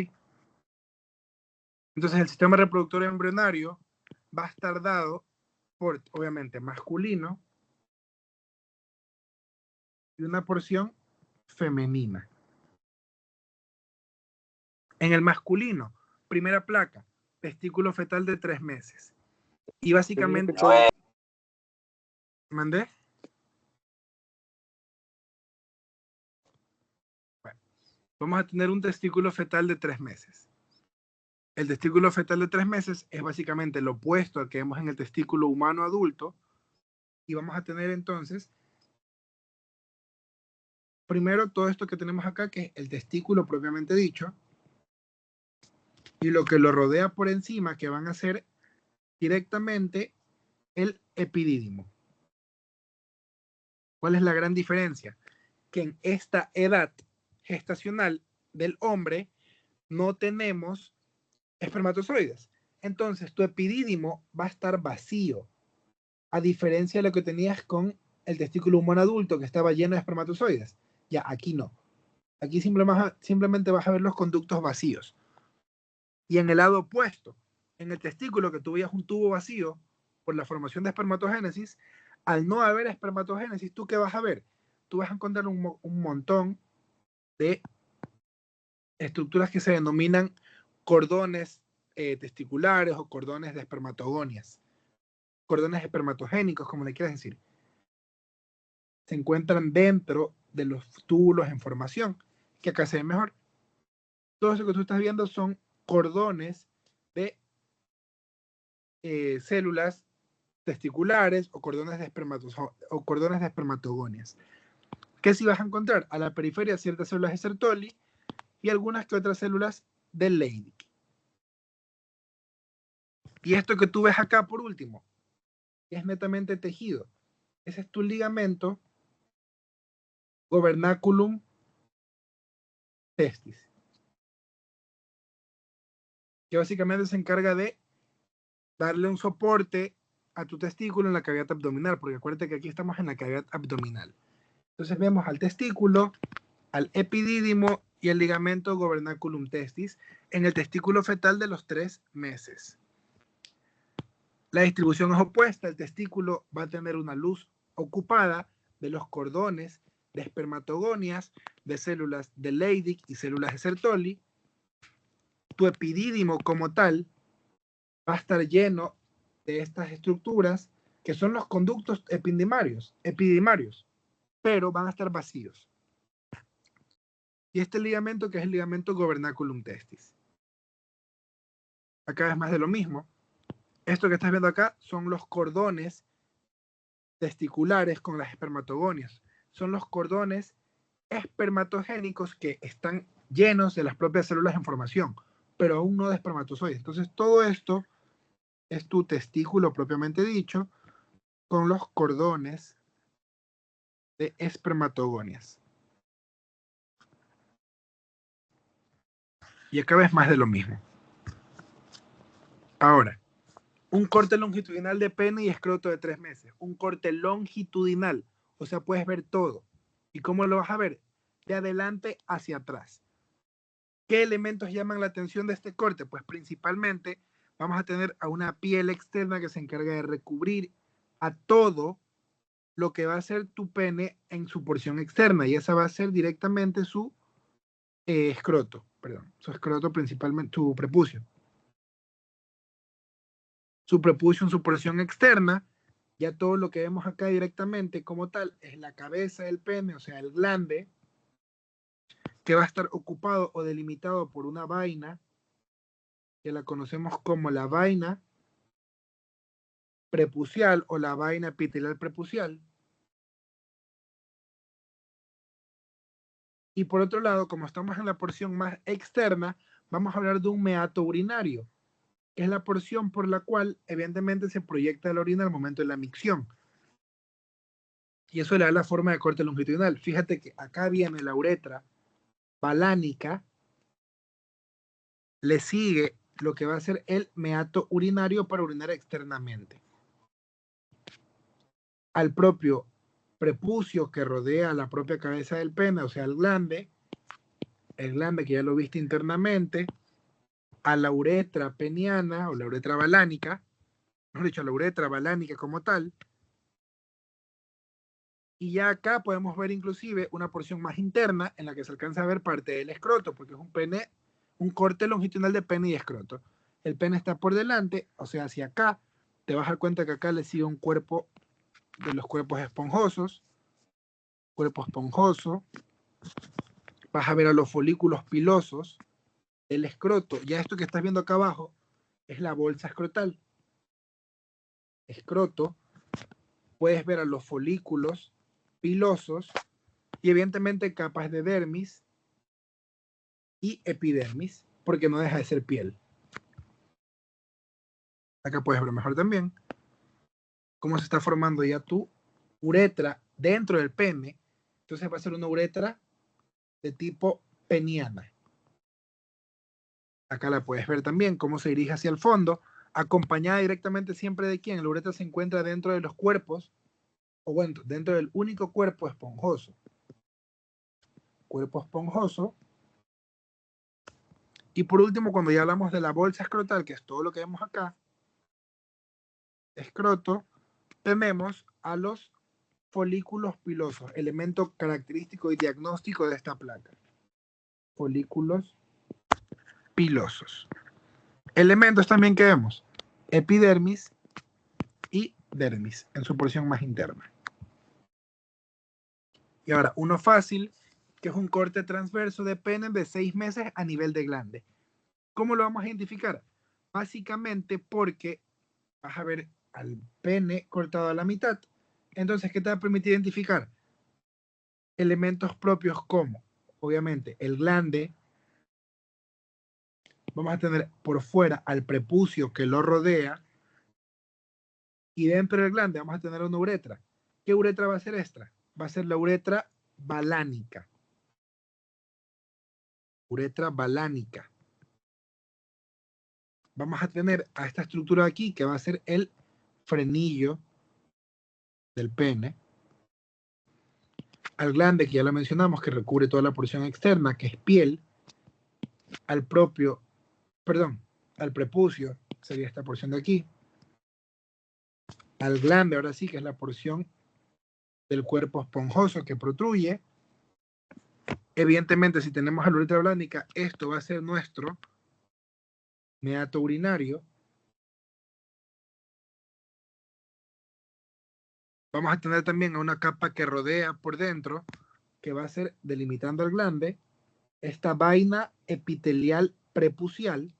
Entonces, el sistema reproductor embrionario va a estar dado por, obviamente, masculino y una porción femenina. En el masculino, primera placa, testículo fetal de 3 meses. Y básicamente... ¿Mandé? Bueno, vamos a tener un testículo fetal de 3 meses. El testículo fetal de 3 meses es básicamente lo opuesto al que vemos en el testículo humano adulto. Y vamos a tener entonces, primero todo esto que tenemos acá, que es el testículo propiamente dicho, y lo que lo rodea por encima, que van a ser directamente el epidídimo. ¿Cuál es la gran diferencia? Que en esta edad gestacional del hombre no tenemos espermatozoides. Entonces, tu epidídimo va a estar vacío, a diferencia de lo que tenías con el testículo humano adulto, que estaba lleno de espermatozoides. Ya, aquí no. Aquí simplemente vas a ver los conductos vacíos. Y en el lado opuesto, en el testículo, que tú veías un tubo vacío por la formación de espermatogénesis, al no haber espermatogénesis, ¿tú qué vas a ver? Tú vas a encontrar un montón de estructuras que se denominan cordones testiculares o cordones de espermatogonias, cordones espermatogénicos, como le quieras decir. Se encuentran dentro de los túbulos en formación, que acá se ve mejor. Todo eso que tú estás viendo son cordones de células testiculares o cordones de espermatogonias. ¿Qué sí vas a encontrar? A la periferia ciertas células de Sertoli y algunas que otras células de Leydig. Y esto que tú ves acá por último es netamente tejido. Ese es tu ligamento gobernaculum testis, que básicamente se encarga de darle un soporte a tu testículo en la cavidad abdominal, porque acuérdate que aquí estamos en la cavidad abdominal. Entonces vemos al testículo, al epidídimo y el ligamento gobernaculum testis en el testículo fetal de los 3 meses. La distribución es opuesta. El testículo va a tener una luz ocupada de los cordones de espermatogonias, de células de Leydig y células de Sertoli. Tu epidídimo como tal va a estar lleno de estas estructuras que son los conductos epidimarios, pero van a estar vacíos. Y este ligamento, que es el ligamento gobernaculum testis. Acá es más de lo mismo. Esto que estás viendo acá son los cordones testiculares con las espermatogonias. Son los cordones espermatogénicos que están llenos de las propias células en formación, pero aún no de espermatozoides. Entonces, todo esto es tu testículo propiamente dicho, con los cordones de espermatogonias. Y acá ves más de lo mismo. Ahora, un corte longitudinal de pene y escroto de 3 meses. Un corte longitudinal. O sea, puedes ver todo. ¿Y cómo lo vas a ver? De adelante hacia atrás. ¿Qué elementos llaman la atención de este corte? Pues principalmente vamos a tener a una piel externa que se encarga de recubrir a todo lo que va a ser tu pene en su porción externa. Y esa va a ser directamente su escroto. Perdón. Su escroto principalmente, su prepucio. Su prepucio en su porción externa Ya todo lo que vemos acá directamente como tal es la cabeza del pene, o sea, el glande, que va a estar ocupado o delimitado por una vaina, que la conocemos como la vaina prepucial o la vaina epitelial prepucial. Y por otro lado, como estamos en la porción más externa, vamos a hablar de un meato urinario, que es la porción por la cual evidentemente se proyecta la orina al momento de la micción. Y eso le da la forma de corte longitudinal. Fíjate que acá viene la uretra balánica, le sigue lo que va a ser el meato urinario para orinar externamente. Al propio prepucio que rodea la propia cabeza del pene, o sea, el glande que ya lo viste internamente, a la uretra peniana o la uretra balánica, mejor dicho, a la uretra balánica como tal, y ya acá podemos ver inclusive una porción más interna en la que se alcanza a ver parte del escroto, porque es un pene, un corte longitudinal de pene y escroto. El pene está por delante, o sea, hacia acá, te vas a dar cuenta que acá le sigue un cuerpo de los cuerpos esponjosos, cuerpo esponjoso, vas a ver a los folículos pilosos, el escroto, ya esto que estás viendo acá abajo es la bolsa escrotal. Escroto, puedes ver a los folículos pilosos y evidentemente capas de dermis y epidermis, porque no deja de ser piel. Acá puedes ver mejor también cómo se está formando ya tu uretra dentro del pene. Entonces va a ser una uretra de tipo peniana. Acá la puedes ver también cómo se dirige hacia el fondo, acompañada directamente siempre de quién. La uretra se encuentra dentro de los cuerpos, o bueno, dentro del único cuerpo esponjoso. Cuerpo esponjoso. Y por último, cuando ya hablamos de la bolsa escrotal, que es todo lo que vemos acá, escroto, tenemos a los folículos pilosos, elemento característico y diagnóstico de esta placa. Folículos pilosos. Elementos también que vemos, epidermis y dermis en su porción más interna. Y ahora, uno fácil, que es un corte transverso de pene de 6 meses a nivel de glande. ¿Cómo lo vamos a identificar? Básicamente porque vas a ver al pene cortado a la mitad. Entonces, ¿qué te va a permitir identificar? Elementos propios como, obviamente, el glande. Vamos a tener por fuera al prepucio que lo rodea y dentro del glande vamos a tener una uretra. ¿Qué uretra va a ser esta? Va a ser la uretra balánica. Uretra balánica. Vamos a tener a esta estructura aquí que va a ser el frenillo del pene. Al glande que ya lo mencionamos que recubre toda la porción externa que es piel. Al propio, perdón, al prepucio sería esta porción de aquí. Al glande ahora sí que es la porción del cuerpo esponjoso que protruye. Evidentemente, si tenemos a la uretra blánica, esto va a ser nuestro meato urinario. Vamos a tener también a una capa que rodea por dentro, que va a ser, delimitando el glande, esta vaina epitelial prepucial.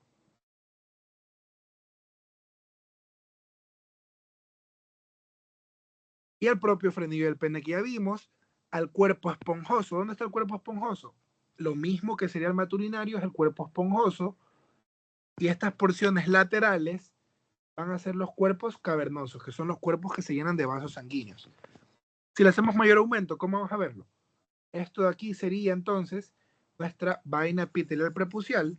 Y el propio frenillo del pene que ya vimos, al cuerpo esponjoso. ¿Dónde está el cuerpo esponjoso? Lo mismo que sería el meato urinario es el cuerpo esponjoso. Y estas porciones laterales van a ser los cuerpos cavernosos, que son los cuerpos que se llenan de vasos sanguíneos. Si le hacemos mayor aumento, ¿cómo vamos a verlo? Esto de aquí sería entonces nuestra vaina epitelial prepucial.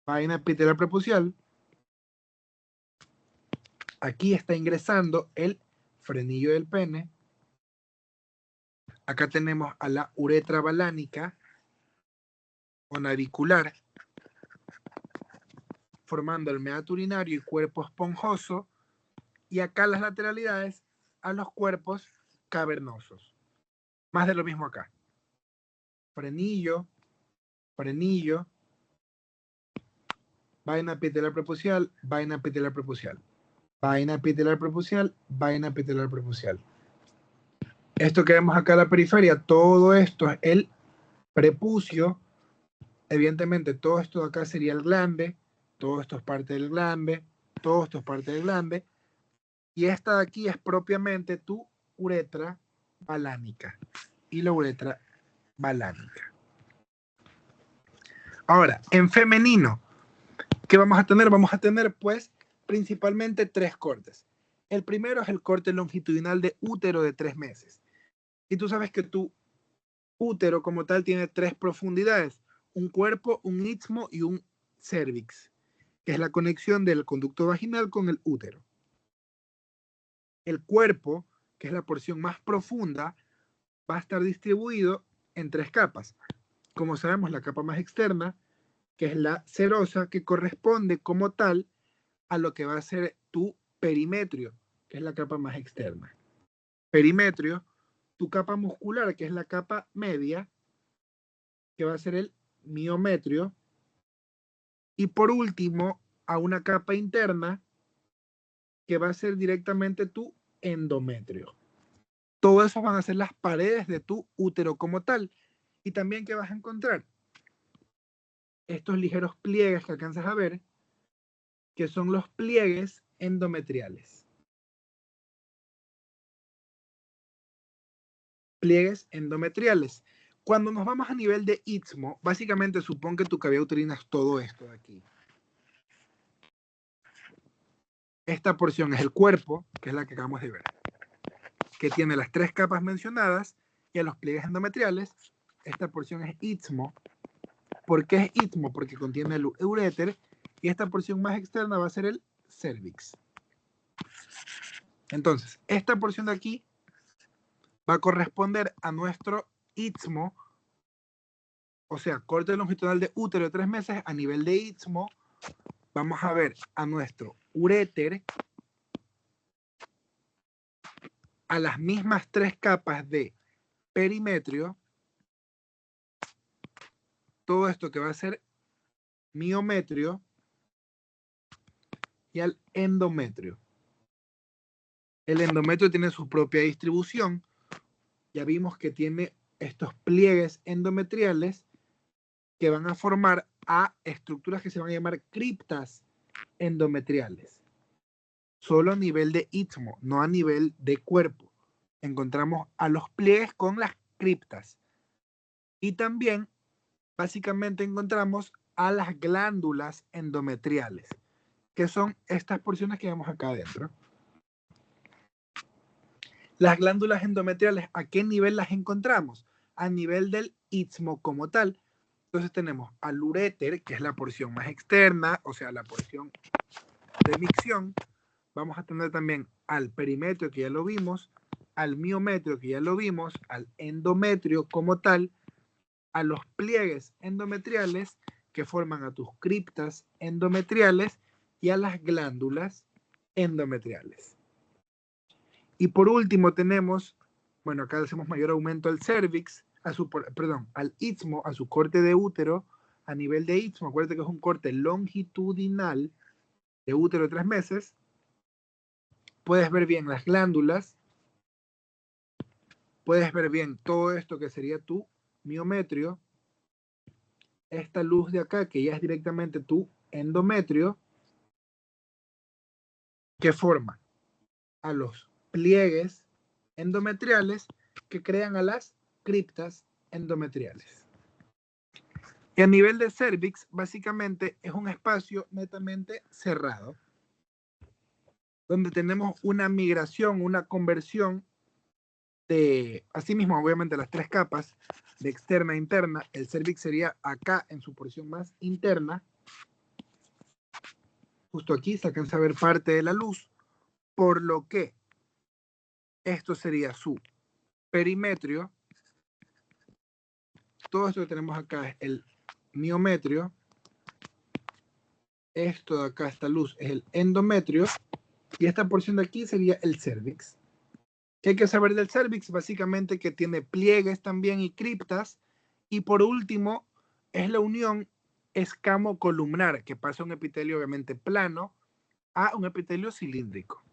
Vaina epitelial prepucial. Aquí está ingresando el frenillo del pene. Acá tenemos a la uretra balánica o navicular, formando el meato urinario y cuerpo esponjoso. Y acá las lateralidades a los cuerpos cavernosos. Más de lo mismo acá. Frenillo, frenillo, vaina epitelial prepucial, vaina epitelial prepucial. vaina epitelar prepucial, vaina epitelar prepucial. Esto que vemos acá a la periferia, todo esto es el prepucio. Evidentemente, todo esto de acá sería el glande, todo esto es parte del glande, todo esto es parte del glande, y esta de aquí es propiamente tu uretra balánica y la uretra balánica. Ahora, en femenino, ¿qué vamos a tener? Vamos a tener, pues, principalmente 3 cortes. El primero es el corte longitudinal de útero de 3 meses. Y tú sabes que tu útero como tal tiene 3 profundidades, un cuerpo, un istmo y un cervix, que es la conexión del conducto vaginal con el útero. El cuerpo, que es la porción más profunda, va a estar distribuido en 3 capas. Como sabemos, la capa más externa, que es la serosa, que corresponde como tal a lo que va a ser tu perimetrio, que es la capa más externa. Perimetrio, tu capa muscular, que es la capa media, que va a ser el miometrio, y por último, a una capa interna, que va a ser directamente tu endometrio. Todo eso van a ser las paredes de tu útero como tal. Y también que vas a encontrar estos ligeros pliegues que alcanzas a ver, que son los pliegues endometriales. Pliegues endometriales. Cuando nos vamos a nivel de istmo, básicamente supón que tu cavidad uterina es todo esto de aquí. Esta porción es el cuerpo, que es la que acabamos de ver, que tiene las 3 capas mencionadas, y a los pliegues endometriales, esta porción es istmo. ¿Por qué es istmo? Porque contiene el uréter, y esta porción más externa va a ser el cervix. Entonces, esta porción de aquí va a corresponder a nuestro istmo, o sea, corte longitudinal de útero de 3 meses. A nivel de istmo, vamos a ver a nuestro uréter, a las mismas 3 capas de perimetrio, todo esto que va a ser miometrio, y al endometrio. El endometrio tiene su propia distribución. Ya vimos que tiene estos pliegues endometriales que van a formar a estructuras que se van a llamar criptas endometriales. Solo a nivel de istmo, no a nivel de cuerpo. Encontramos a los pliegues con las criptas. Y también, básicamente, encontramos a las glándulas endometriales, que son estas porciones que vemos acá adentro. Las glándulas endometriales, ¿a qué nivel las encontramos? A nivel del istmo como tal. Entonces tenemos al uréter, que es la porción más externa, o sea, la porción de micción. Vamos a tener también al perimetrio, que ya lo vimos, al miometrio, que ya lo vimos, al endometrio como tal, a los pliegues endometriales, que forman a tus criptas endometriales, y a las glándulas endometriales. Y por último tenemos, bueno, acá hacemos mayor aumento al cervix, al istmo, a su corte de útero, a nivel de istmo. Acuérdate que es un corte longitudinal de útero de 3 meses. Puedes ver bien las glándulas, puedes ver bien todo esto que sería tu miometrio, esta luz de acá que ya es directamente tu endometrio, que forma a los pliegues endometriales que crean a las criptas endometriales. Y a nivel de cervix, básicamente es un espacio netamente cerrado, donde tenemos una migración, una conversión de, asimismo, obviamente, las 3 capas de externa e interna. El cervix sería acá en su porción más interna. Justo aquí se alcanza a ver parte de la luz, por lo que esto sería su perimetrio. Todo esto que tenemos acá es el miometrio. Esto de acá, esta luz, es el endometrio. Y esta porción de aquí sería el cervix. ¿Qué hay que saber del cervix? Básicamente que tiene pliegues también y criptas. Y por último, es la unión escamo-columnar, que pasa un epitelio obviamente plano a un epitelio cilíndrico.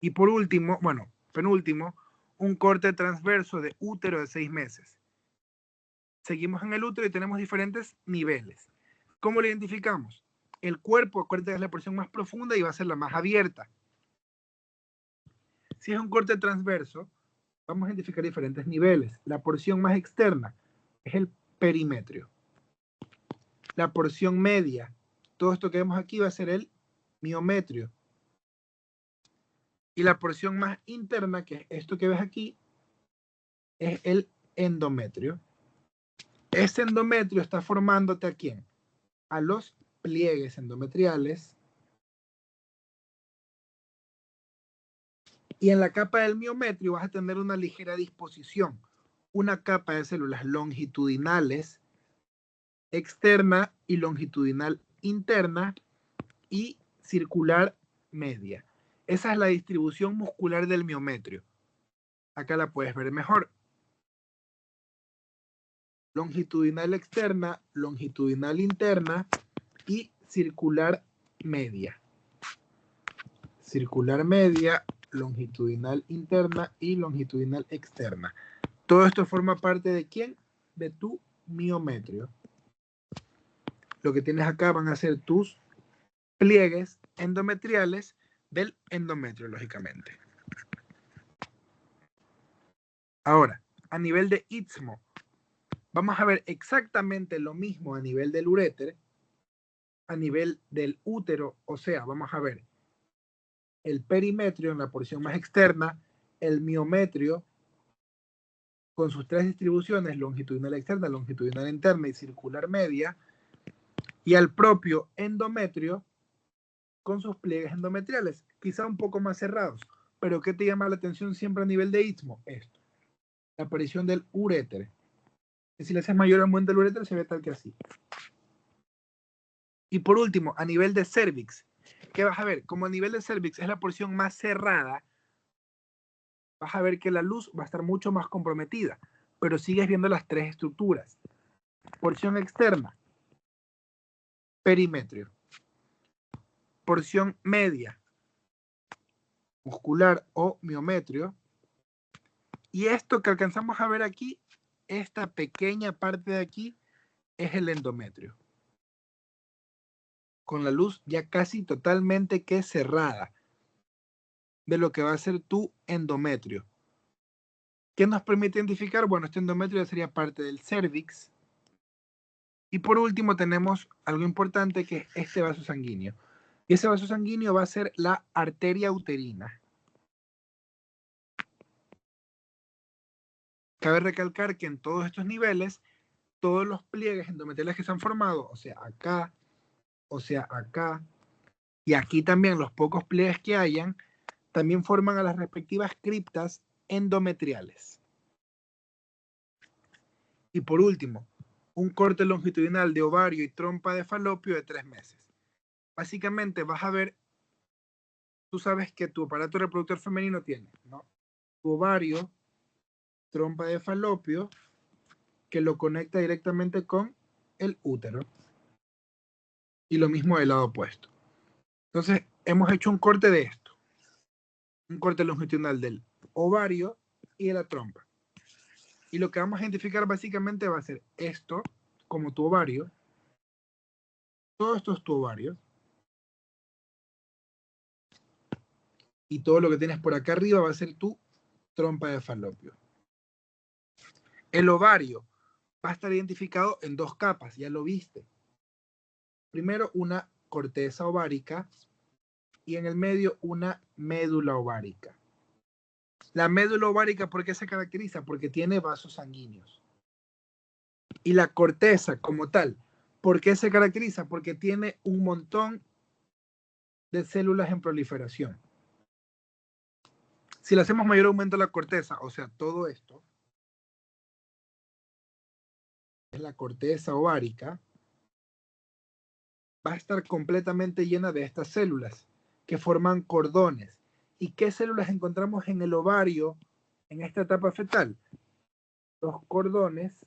Y por último, bueno, penúltimo, un corte transverso de útero de 6 meses. Seguimos en el útero y tenemos diferentes niveles. ¿Cómo lo identificamos? El cuerpo, acuérdate que es la porción más profunda y va a ser la más abierta. Si es un corte transverso, vamos a identificar diferentes niveles. La porción más externa es el perimetrio. La porción media, todo esto que vemos aquí va a ser el miometrio. Y la porción más interna, que es esto que ves aquí, es el endometrio. Ese endometrio está formándote ¿a quién? A los pliegues endometriales. Y en la capa del miometrio vas a tener una ligera disposición. Una capa de células longitudinales externa y longitudinal interna y circular media. Esa es la distribución muscular del miometrio. Acá la puedes ver mejor. Longitudinal externa, longitudinal interna y circular media. Circular media, longitudinal interna y longitudinal externa. Todo esto forma parte de ¿quién? De tu miometrio. Lo que tienes acá van a ser tus pliegues endometriales del endometrio, lógicamente. Ahora, a nivel de istmo, vamos a ver exactamente lo mismo a nivel del uréter, a nivel del útero, o sea, vamos a ver el perimetrio en la porción más externa, el miometrio con sus tres distribuciones, longitudinal externa, longitudinal interna y circular media, y al propio endometrio con sus pliegues endometriales, quizá un poco más cerrados. Pero ¿qué te llama la atención siempre a nivel de istmo? Esto, la aparición del uréter. Si le haces mayor aumento del uréter, se ve tal que así. Y por último, a nivel de cervix, ¿qué vas a ver? Como a nivel de cervix es la porción más cerrada, vas a ver que la luz va a estar mucho más comprometida, pero sigues viendo las tres estructuras. Porción externa, perimetrio. Porción media, muscular o miometrio. Y esto que alcanzamos a ver aquí, esta pequeña parte de aquí, es el endometrio. Con la luz ya casi totalmente que cerrada de lo que va a ser tu endometrio. ¿Qué nos permite identificar? Bueno, este endometrio ya sería parte del cervix. Y por último tenemos algo importante que es este vaso sanguíneo. Y ese vaso sanguíneo va a ser la arteria uterina. Cabe recalcar que en todos estos niveles, todos los pliegues endometriales que se han formado, o sea, acá, y aquí también los pocos pliegues que hayan, también forman a las respectivas criptas endometriales. Y por último, un corte longitudinal de ovario y trompa de falopio de 3 meses. Básicamente vas a ver, tú sabes que tu aparato reproductor femenino tiene, ¿no? Tu ovario, trompa de falopio, que lo conecta directamente con el útero. Y lo mismo del lado opuesto. Entonces, hemos hecho un corte de esto. Un corte longitudinal del ovario y de la trompa. Y lo que vamos a identificar básicamente va a ser esto, como tu ovario. Todo esto es tu ovario. Y todo lo que tienes por acá arriba va a ser tu trompa de falopio. El ovario va a estar identificado en dos capas, ya lo viste. Primero una corteza ovárica y en el medio una médula ovárica. La médula ovárica, ¿por qué se caracteriza? Porque tiene vasos sanguíneos. Y la corteza como tal, ¿por qué se caracteriza? Porque tiene un montón de células en proliferación. Si le hacemos mayor aumento a la corteza, o sea, todo esto, es la corteza ovárica, va a estar completamente llena de estas células que forman cordones. ¿Y qué células encontramos en el ovario en esta etapa fetal? Los cordones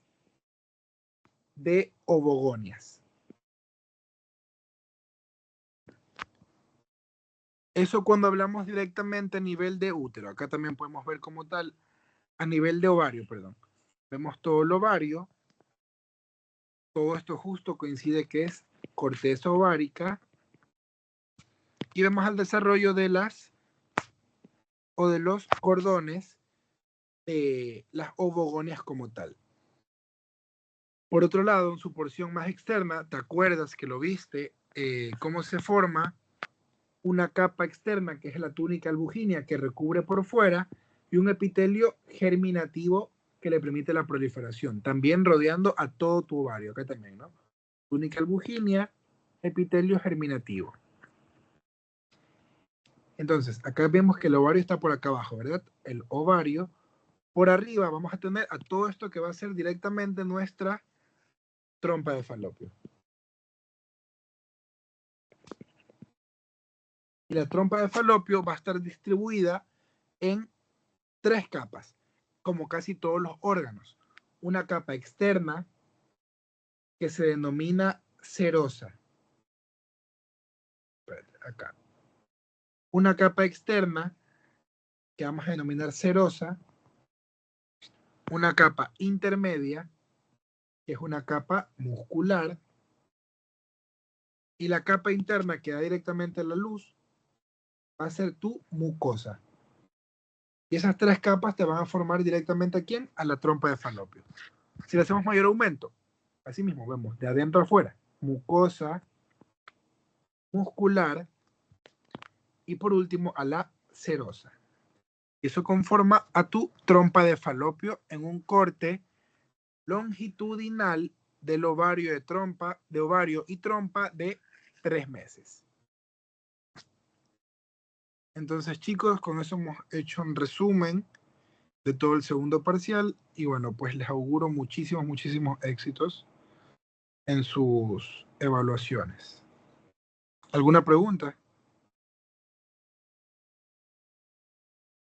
de ovogonias. Eso cuando hablamos directamente a nivel de útero. Acá también podemos ver como tal, a nivel de ovario, perdón. Vemos todo el ovario. Todo esto justo coincide que es corteza ovárica. Y vemos el desarrollo de las o de los cordones de las ovogonias como tal. Por otro lado, en su porción más externa, ¿te acuerdas que lo viste? Cómo se forma una capa externa, que es la túnica albuginea, que recubre por fuera, y un epitelio germinativo que le permite la proliferación, también rodeando a todo tu ovario, acá también, ¿no? Túnica albuginea, epitelio germinativo. Entonces, acá vemos que el ovario está por acá abajo, ¿verdad? El ovario. Por arriba vamos a tener a todo esto que va a ser directamente nuestra trompa de falopio. Y la trompa de falopio va a estar distribuida en 3 capas, como casi todos los órganos. Una capa externa que se denomina serosa. Acá. Una capa externa que vamos a denominar serosa. Una capa intermedia, que es una capa muscular. Y la capa interna que da directamente a la luz va a ser tu mucosa. Y esas 3 capas te van a formar directamente ¿a quién? A la trompa de falopio. Si le hacemos mayor aumento, así mismo vemos de adentro a afuera, mucosa, muscular y por último a la serosa. Y eso conforma a tu trompa de falopio en un corte longitudinal del ovario de ovario y trompa de 3 meses. Entonces, chicos, con eso hemos hecho un resumen de todo el segundo parcial y bueno, pues les auguro muchísimos éxitos en sus evaluaciones. ¿Alguna pregunta?